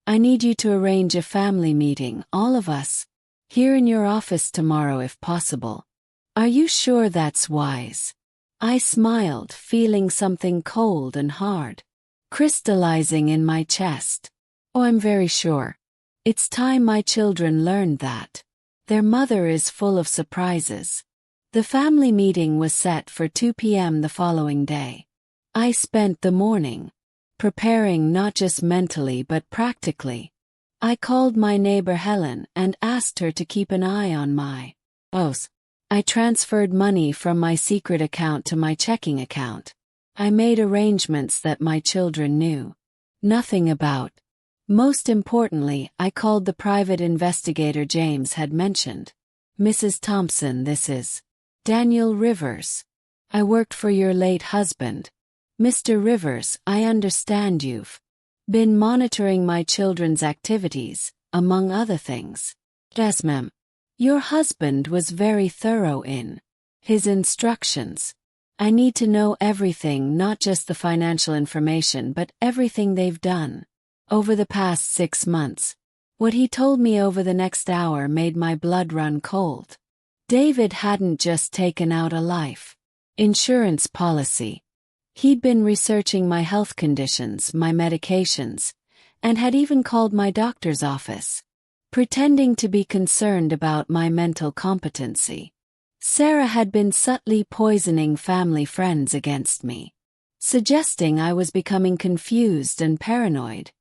I need you to arrange a family meeting, all of us, here in your office tomorrow if possible. Are you sure that's wise? I smiled, feeling something cold and hard crystallizing in my chest. Oh, I'm very sure. It's time my children learned that their mother is full of surprises. The family meeting was set for 2 p.m. the following day. I spent the morning preparing, not just mentally but practically. I called my neighbor Helen and asked her to keep an eye on my house. I transferred money from my secret account to my checking account. I made arrangements that my children knew nothing about. Most importantly, I called the private investigator James had mentioned. Mrs. Thompson, this is Daniel Rivers. I worked for your late husband. Mr. Rivers, I understand you've been monitoring my children's activities, among other things. Yes, ma'am. Your husband was very thorough in his instructions. I need to know everything, not just the financial information, but everything they've done over the past 6 months. What he told me over the next hour made my blood run cold. David hadn't just taken out a life insurance policy. He'd been researching my health conditions, my medications, and had even called my doctor's office, pretending to be concerned about my mental competency. Sarah had been subtly poisoning family friends against me, suggesting I was becoming confused and paranoid,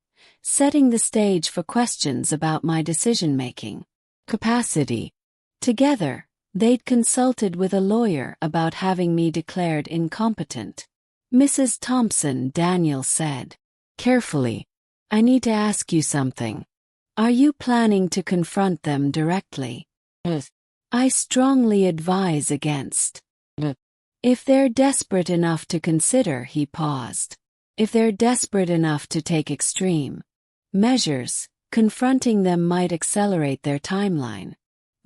setting the stage for questions about my decision-making capacity. Together, they'd consulted with a lawyer about having me declared incompetent. Mrs. Thompson, Daniel said, carefully, I need to ask you something. Are you planning to confront them directly? I strongly advise against. If they're desperate enough to consider, he paused. If they're desperate enough to take extreme measures, confronting them might accelerate their timeline.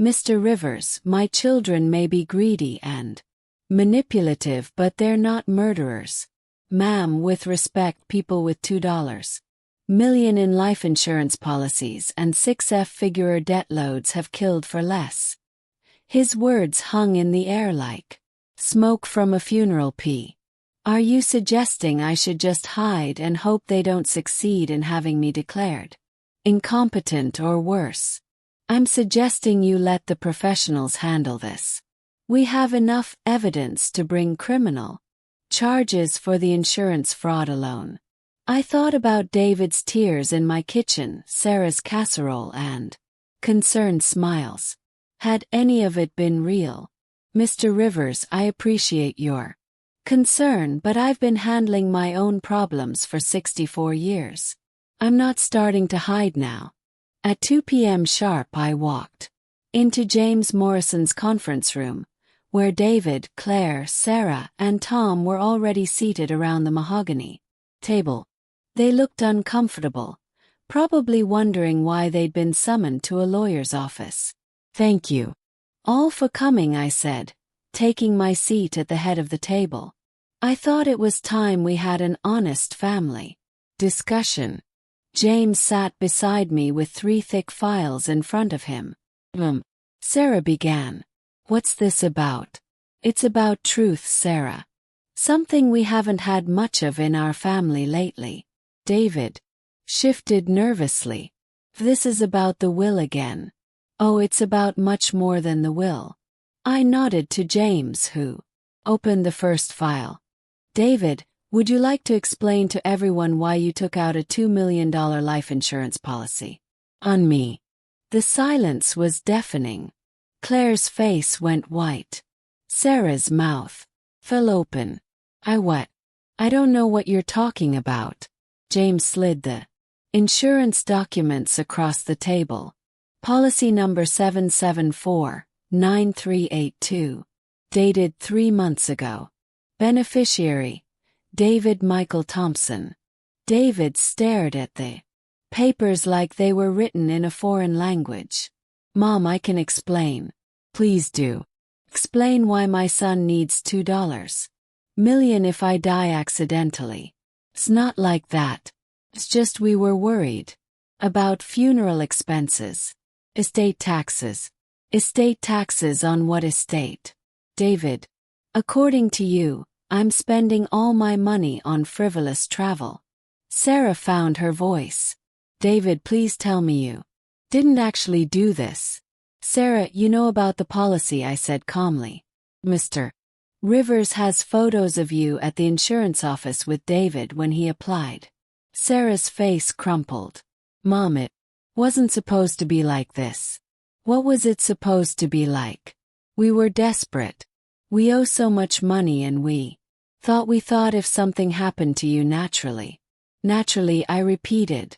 Mr. Rivers, my children may be greedy and manipulative, but they're not murderers. Ma'am, with respect, people with $2 million in life insurance policies and 6F-figure debt loads have killed for less. His words hung in the air like smoke from a funeral pea. Are you suggesting I should just hide and hope they don't succeed in having me declared incompetent or worse? I'm suggesting you let the professionals handle this. We have enough evidence to bring criminal charges for the insurance fraud alone. I thought about David's tears in my kitchen, Sarah's casserole, and concerned smiles. Had any of it been real? Mr. Rivers, I appreciate your concern, but I've been handling my own problems for 64 years. I'm not starting to hide now. At 2 p.m. sharp, I walked into James Morrison's conference room, where David, Claire, Sarah, and Tom were already seated around the mahogany table. They looked uncomfortable, probably wondering why they'd been summoned to a lawyer's office. Thank you all for coming, I said, taking my seat at the head of the table. I thought it was time we had an honest family discussion. James sat beside me with 3 thick files in front of him. Sarah began. What's this about? It's about truth, Sarah. Something we haven't had much of in our family lately. David shifted nervously. This is about the will again. Oh, it's about much more than the will. I nodded to James, who opened the first file. David, would you like to explain to everyone why you took out a $2 million life insurance policy on me? The silence was deafening. Claire's face went white. Sarah's mouth fell open. I don't know what you're talking about. James slid the insurance documents across the table. Policy number 774-9382. Dated 3 months ago. Beneficiary, David Michael Thompson. David stared at the papers like they were written in a foreign language. Mom, I can explain. Please do. Explain why my son needs $2 million if I die accidentally. It's not like that. It's just we were worried about funeral expenses. Estate taxes. Estate taxes on what estate? David, according to you, I'm spending all my money on frivolous travel. Sarah found her voice. David, please tell me you didn't actually do this. Sarah, you know about the policy, I said calmly. Mr. Rivers has photos of you at the insurance office with David when he applied. Sarah's face crumpled. Mom, it wasn't supposed to be like this. What was it supposed to be like? We were desperate. We owe so much money and we thought if something happened to you naturally. Naturally, I repeated.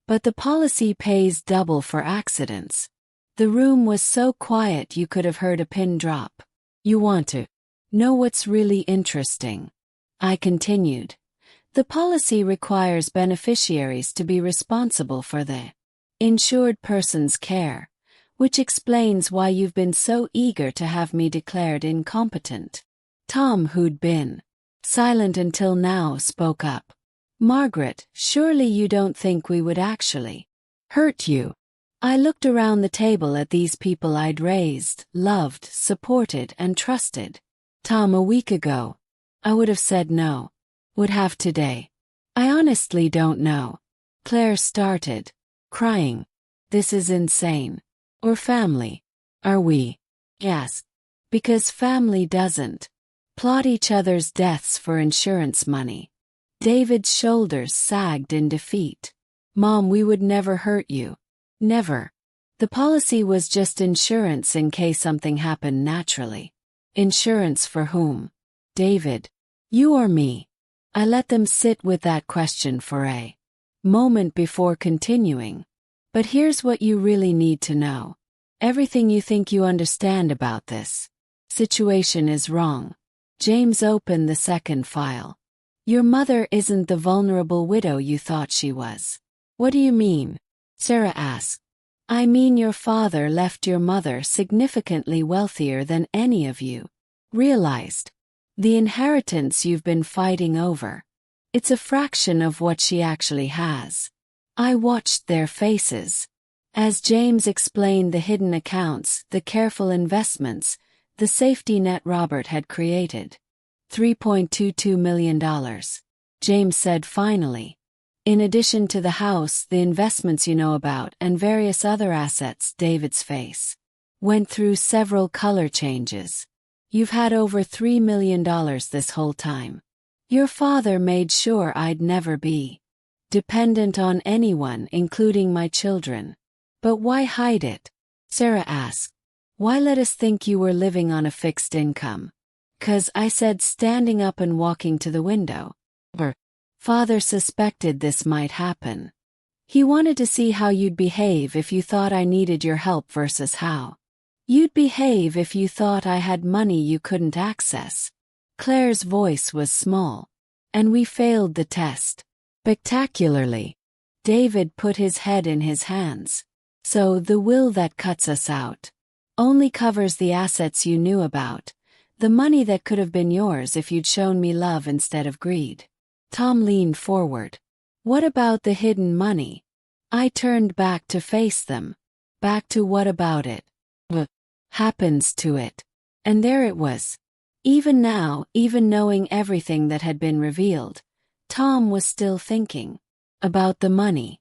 But the policy pays double for accidents. The room was so quiet you could have heard a pin drop. You want to know what's really interesting? I continued. The policy requires beneficiaries to be responsible for the insured person's care, which explains why you've been so eager to have me declared incompetent. Tom, who'd been silent until now, spoke up. Margaret, surely you don't think we would actually hurt you? I looked around the table at these people I'd raised, loved, supported, and trusted. Tom, a week ago, I would have said no. would have today? I honestly don't know. Claire started, crying. This is insane. Or family. Are we? Yes. Because family doesn't plot each other's deaths for insurance money. David's shoulders sagged in defeat. Mom, we would never hurt you. Never. The policy was just insurance in case something happened naturally. Insurance for whom? David. You or me? I let them sit with that question for a moment before continuing. But here's what you really need to know. Everything you think you understand about this situation is wrong. James opened the second file. Your mother isn't the vulnerable widow you thought she was. What do you mean? Sarah asked. I mean your father left your mother significantly wealthier than any of you realized. The inheritance you've been fighting over. It's a fraction of what she actually has. I watched their faces. As James explained the hidden accounts, the careful investments, the safety net Robert had created. $3.22 million. James said finally. In addition to the house, the investments you know about, and various other assets. David's face went through several color changes. You've had over $3 million this whole time. Your father made sure I'd never be dependent on anyone, including my children. But why hide it? Sarah asked. Why let us think you were living on a fixed income? 'Cause I said, standing up and walking to the window. Father suspected this might happen. He wanted to see how you'd behave if you thought I needed your help versus how you'd behave if you thought I had money you couldn't access. Claire's voice was small. And we failed the test. Spectacularly. David put his head in his hands. So the will that cuts us out only covers the assets you knew about, the money that could have been yours if you'd shown me love instead of greed. Tom leaned forward. What about the hidden money? I turned back to face them. Back to what about it? What happens to it? And there it was. Even now, even knowing everything that had been revealed, Tom was still thinking about the money.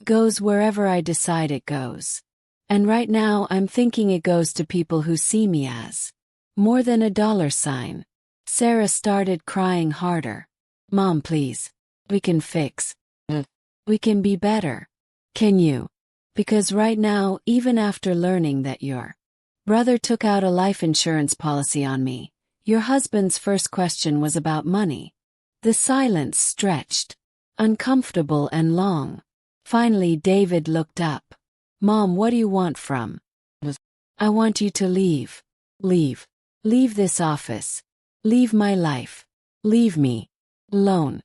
Goes wherever I decide it goes. And right now I'm thinking it goes to people who see me as more than a dollar sign. Sarah started crying harder. Mom, please. We can fix. We can be better. Can you? Because right now, even after learning that your brother took out a life insurance policy on me, your husband's first question was about money. The silence stretched, uncomfortable and long. Finally, David looked up. Mom, what do you want from? I want you to leave. Leave. Leave this office. Leave my life. Leave me alone.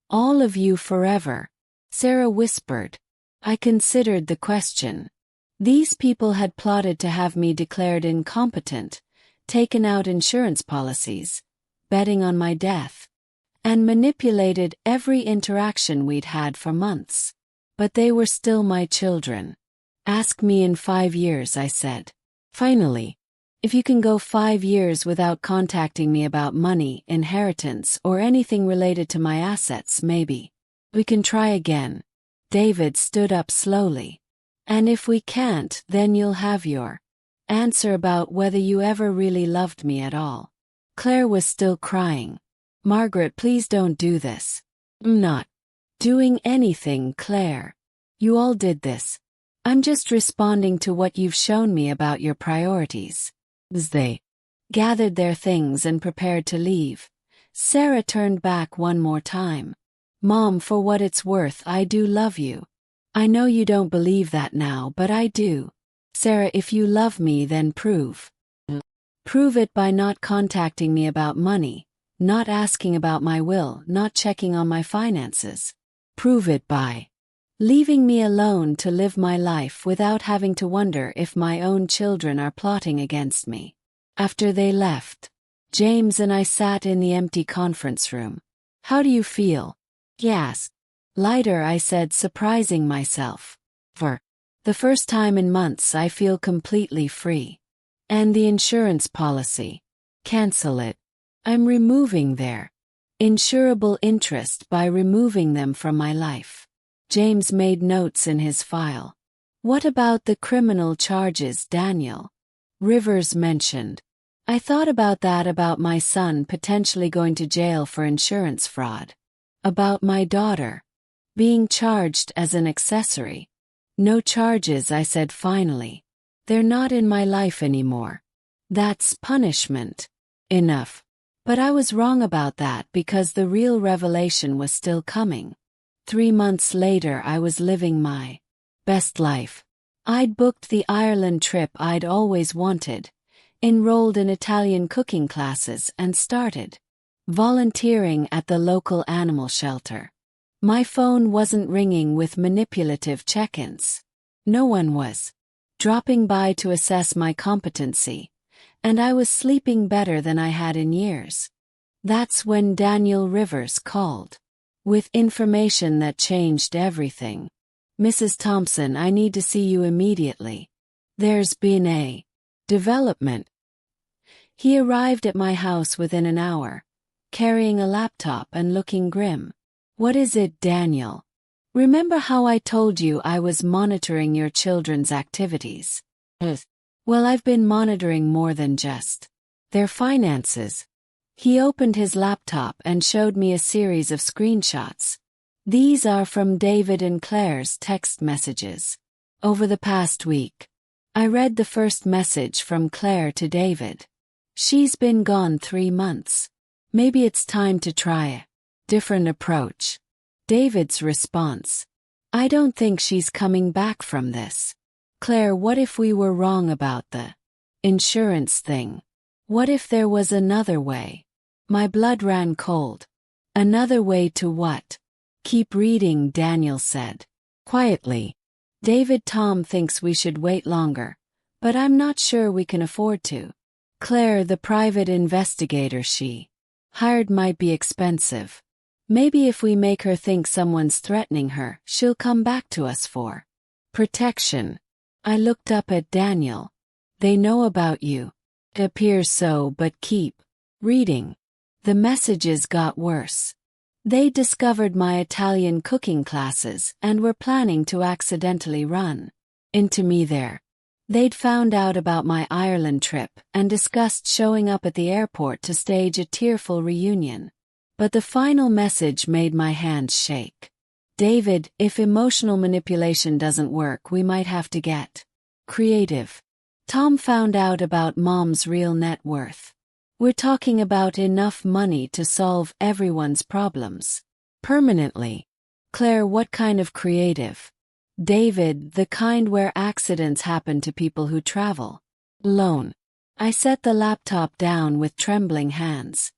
All of you forever. Sarah whispered. I considered the question. These people had plotted to have me declared incompetent, taken out insurance policies, betting on my death, and manipulated every interaction we'd had for months. But they were still my children. Ask me in 5 years, I said. Finally. If you can go 5 years without contacting me about money, inheritance, or anything related to my assets, maybe we can try again. David stood up slowly. And if we can't, then you'll have your answer about whether you ever really loved me at all. Claire was still crying. Margaret, please don't do this. I'm not doing anything, Claire. You all did this. I'm just responding to what you've shown me about your priorities. As they gathered their things and prepared to leave, Sarah turned back one more time. Mom, for what it's worth, I do love you. I know you don't believe that now, but I do. Sarah, if you love me, then prove. Prove it by not contacting me about money, not asking about my will, not checking on my finances. Prove it by leaving me alone to live my life without having to wonder if my own children are plotting against me. After they left, James and I sat in the empty conference room. How do you feel? He asked. Lighter, I said, surprising myself. For the first time in months, I feel completely free. And the insurance policy. Cancel it. I'm removing their insurable interest by removing them from my life. James made notes in his file. What about the criminal charges, Daniel? Rivers mentioned. I thought about that, about my son potentially going to jail for insurance fraud. About my daughter being charged as an accessory. No charges, I said finally. They're not in my life anymore. That's punishment. Enough. But I was wrong about that because the real revelation was still coming. 3 months later I was living my best life. I'd booked the Ireland trip I'd always wanted, enrolled in Italian cooking classes and started volunteering at the local animal shelter. My phone wasn't ringing with manipulative check-ins. No one was dropping by to assess my competency, and I was sleeping better than I had in years. That's when Daniel Rivers called, with information that changed everything. Mrs. Thompson, I need to see you immediately. There's been a development. He arrived at my house within an hour, carrying a laptop and looking grim. What is it, Daniel? Remember how I told you I was monitoring your children's activities? Well, I've been monitoring more than just their finances. He opened his laptop and showed me a series of screenshots. These are from David and Claire's text messages. Over the past week, I read the first message from Claire to David. She's been gone 3 months. Maybe it's time to try a different approach. David's response. I don't think she's coming back from this. Claire, what if we were wrong about the insurance thing? What if there was another way? My blood ran cold. Another way to what? Keep reading, Daniel said quietly. David, Tom thinks we should wait longer, but I'm not sure we can afford to. Claire, the private investigator she hired might be expensive. Maybe if we make her think someone's threatening her, she'll come back to us for protection. I looked up at Daniel. They know about you. It appears so, but keep reading. The messages got worse. They discovered my Italian cooking classes and were planning to accidentally run into me there. They'd found out about my Ireland trip and discussed showing up at the airport to stage a tearful reunion. But the final message made my hands shake. David, if emotional manipulation doesn't work, we might have to get creative. Tom found out about Mom's real net worth. We're talking about enough money to solve everyone's problems permanently. Claire, what kind of creative? David, the kind where accidents happen to people who travel alone. I set the laptop down with trembling hands.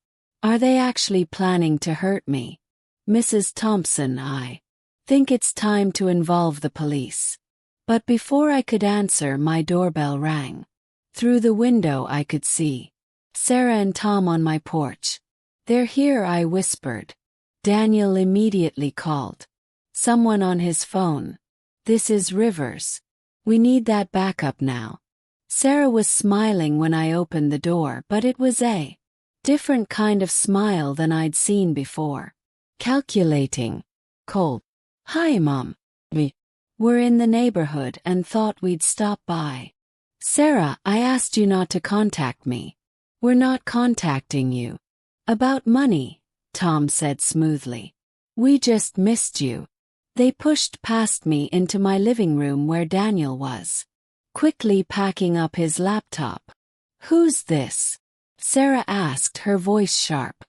Are they actually planning to hurt me? Mrs. Thompson, I think it's time to involve the police. But before I could answer, my doorbell rang. Through the window I could see Sarah and Tom on my porch. They're here, I whispered. Daniel immediately called. Someone on his phone. This is Rivers. We need that backup now. Sarah was smiling when I opened the door, but it was a different kind of smile than I'd seen before. Calculating. Cold. Hi, Mom. We're in the neighborhood and thought we'd stop by. Sarah, I asked you not to contact me. We're not contacting you. About money, Tom said smoothly. We just missed you. They pushed past me into my living room where Daniel was, quickly packing up his laptop. Who's this? Sarah asked, her voice sharp.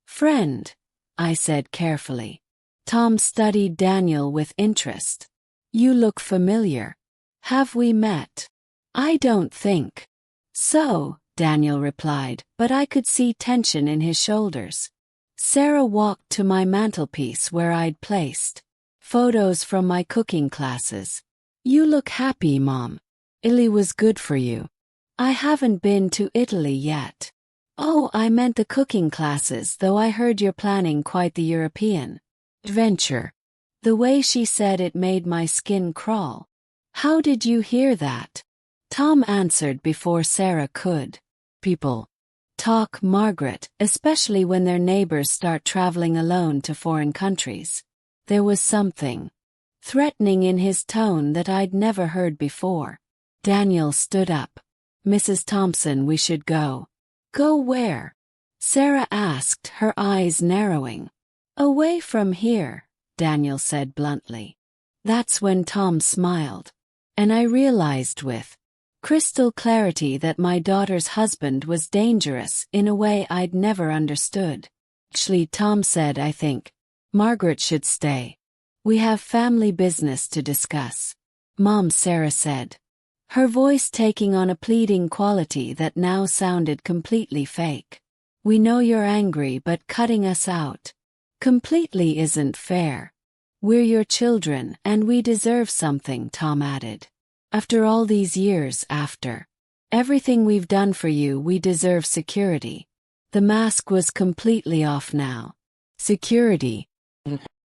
Friend, I said carefully. Tom studied Daniel with interest. You look familiar. Have we met? I don't think so, Daniel replied, but I could see tension in his shoulders. Sarah walked to my mantelpiece where I'd placed photos from my cooking classes. You look happy, Mom. Italy was good for you. I haven't been to Italy yet. Oh, I meant the cooking classes, though I heard you're planning quite the European adventure. The way she said it made my skin crawl. How did you hear that? Tom answered before Sarah could. People talk, Margaret, especially when their neighbors start traveling alone to foreign countries. There was something threatening in his tone that I'd never heard before. Daniel stood up. Mrs. Thompson, we should go. Go where? Sarah asked, her eyes narrowing. Away from here, Daniel said bluntly. That's when Tom smiled. And I realized with crystal clarity that my daughter's husband was dangerous in a way I'd never understood. Actually, Tom said, I think Margaret should stay. We have family business to discuss. Mom, Sarah said, her voice taking on a pleading quality that now sounded completely fake. We know you're angry, but cutting us out completely isn't fair. We're your children and we deserve something, Tom added. After all these years, after everything we've done for you, we deserve security. The mask was completely off now. Security?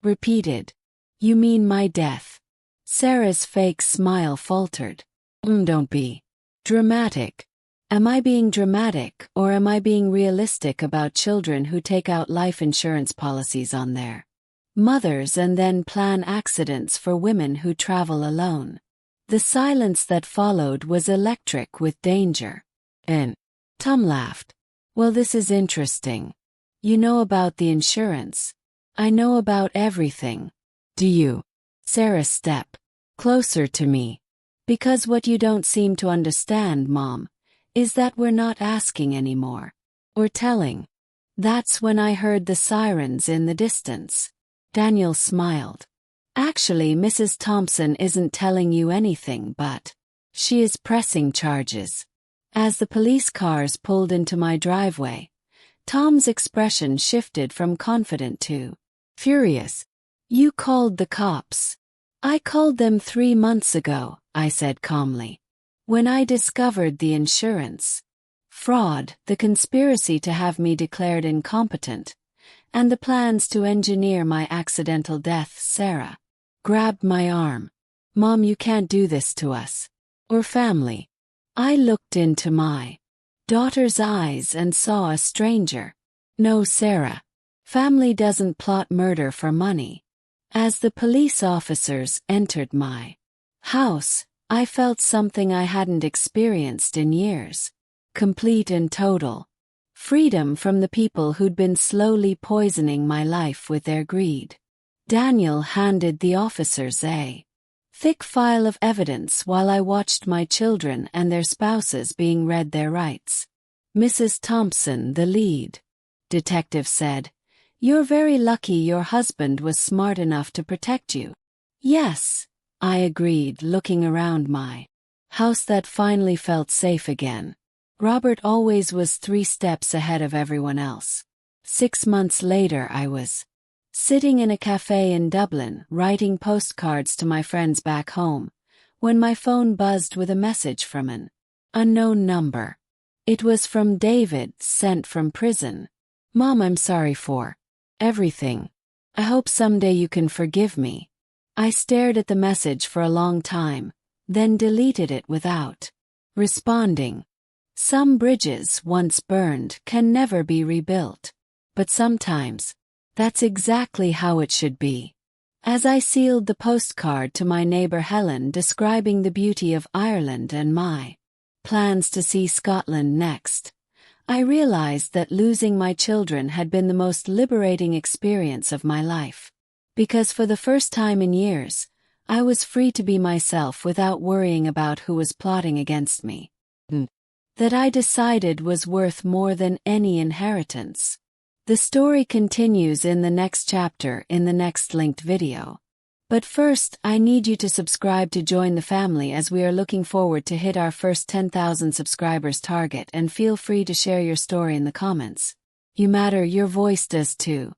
Repeated. You mean my death? Sarah's fake smile faltered. Don't be dramatic. Am I being dramatic, or am I being realistic about children who take out life insurance policies on their mothers and then plan accidents for women who travel alone? The silence that followed was electric with danger. And Tom laughed. Well, this is interesting. You know about the insurance. I know about everything. Do you? Sarah stepped closer to me. Because what you don't seem to understand, Mom, is that we're not asking anymore. We're telling. That's when I heard the sirens in the distance. Daniel smiled. Actually, Mrs. Thompson isn't telling you anything, but she is pressing charges. As the police cars pulled into my driveway, Tom's expression shifted from confident to furious. You called the cops. I called them 3 months ago, I said calmly. When I discovered the insurance fraud, the conspiracy to have me declared incompetent, and the plans to engineer my accidental death, Sarah grabbed my arm. Mom, you can't do this to us. Or family. I looked into my daughter's eyes and saw a stranger. No, Sarah. Family doesn't plot murder for money. As the police officers entered my house, I felt something I hadn't experienced in years. Complete and total freedom from the people who'd been slowly poisoning my life with their greed. Daniel handed the officers a thick file of evidence while I watched my children and their spouses being read their rights. Mrs. Thompson, the lead detective, said, You're very lucky your husband was smart enough to protect you. Yes, I agreed, looking around my house that finally felt safe again. Robert always was 3 steps ahead of everyone else. 6 months later I was sitting in a cafe in Dublin, writing postcards to my friends back home, when my phone buzzed with a message from an unknown number. It was from David, sent from prison. Mom, I'm sorry for everything. I hope someday you can forgive me. I stared at the message for a long time, then deleted it without responding. Some bridges, once burned, can never be rebuilt. But sometimes, that's exactly how it should be. As I sealed the postcard to my neighbor Helen describing the beauty of Ireland and my plans to see Scotland next, I realized that losing my children had been the most liberating experience of my life. Because for the first time in years, I was free to be myself without worrying about who was plotting against me. That I decided was worth more than any inheritance. The story continues in the next chapter in the next linked video. But first, I need you to subscribe to join the family as we are looking forward to hit our first 10,000 subscribers target, and feel free to share your story in the comments. You matter, your voice does too.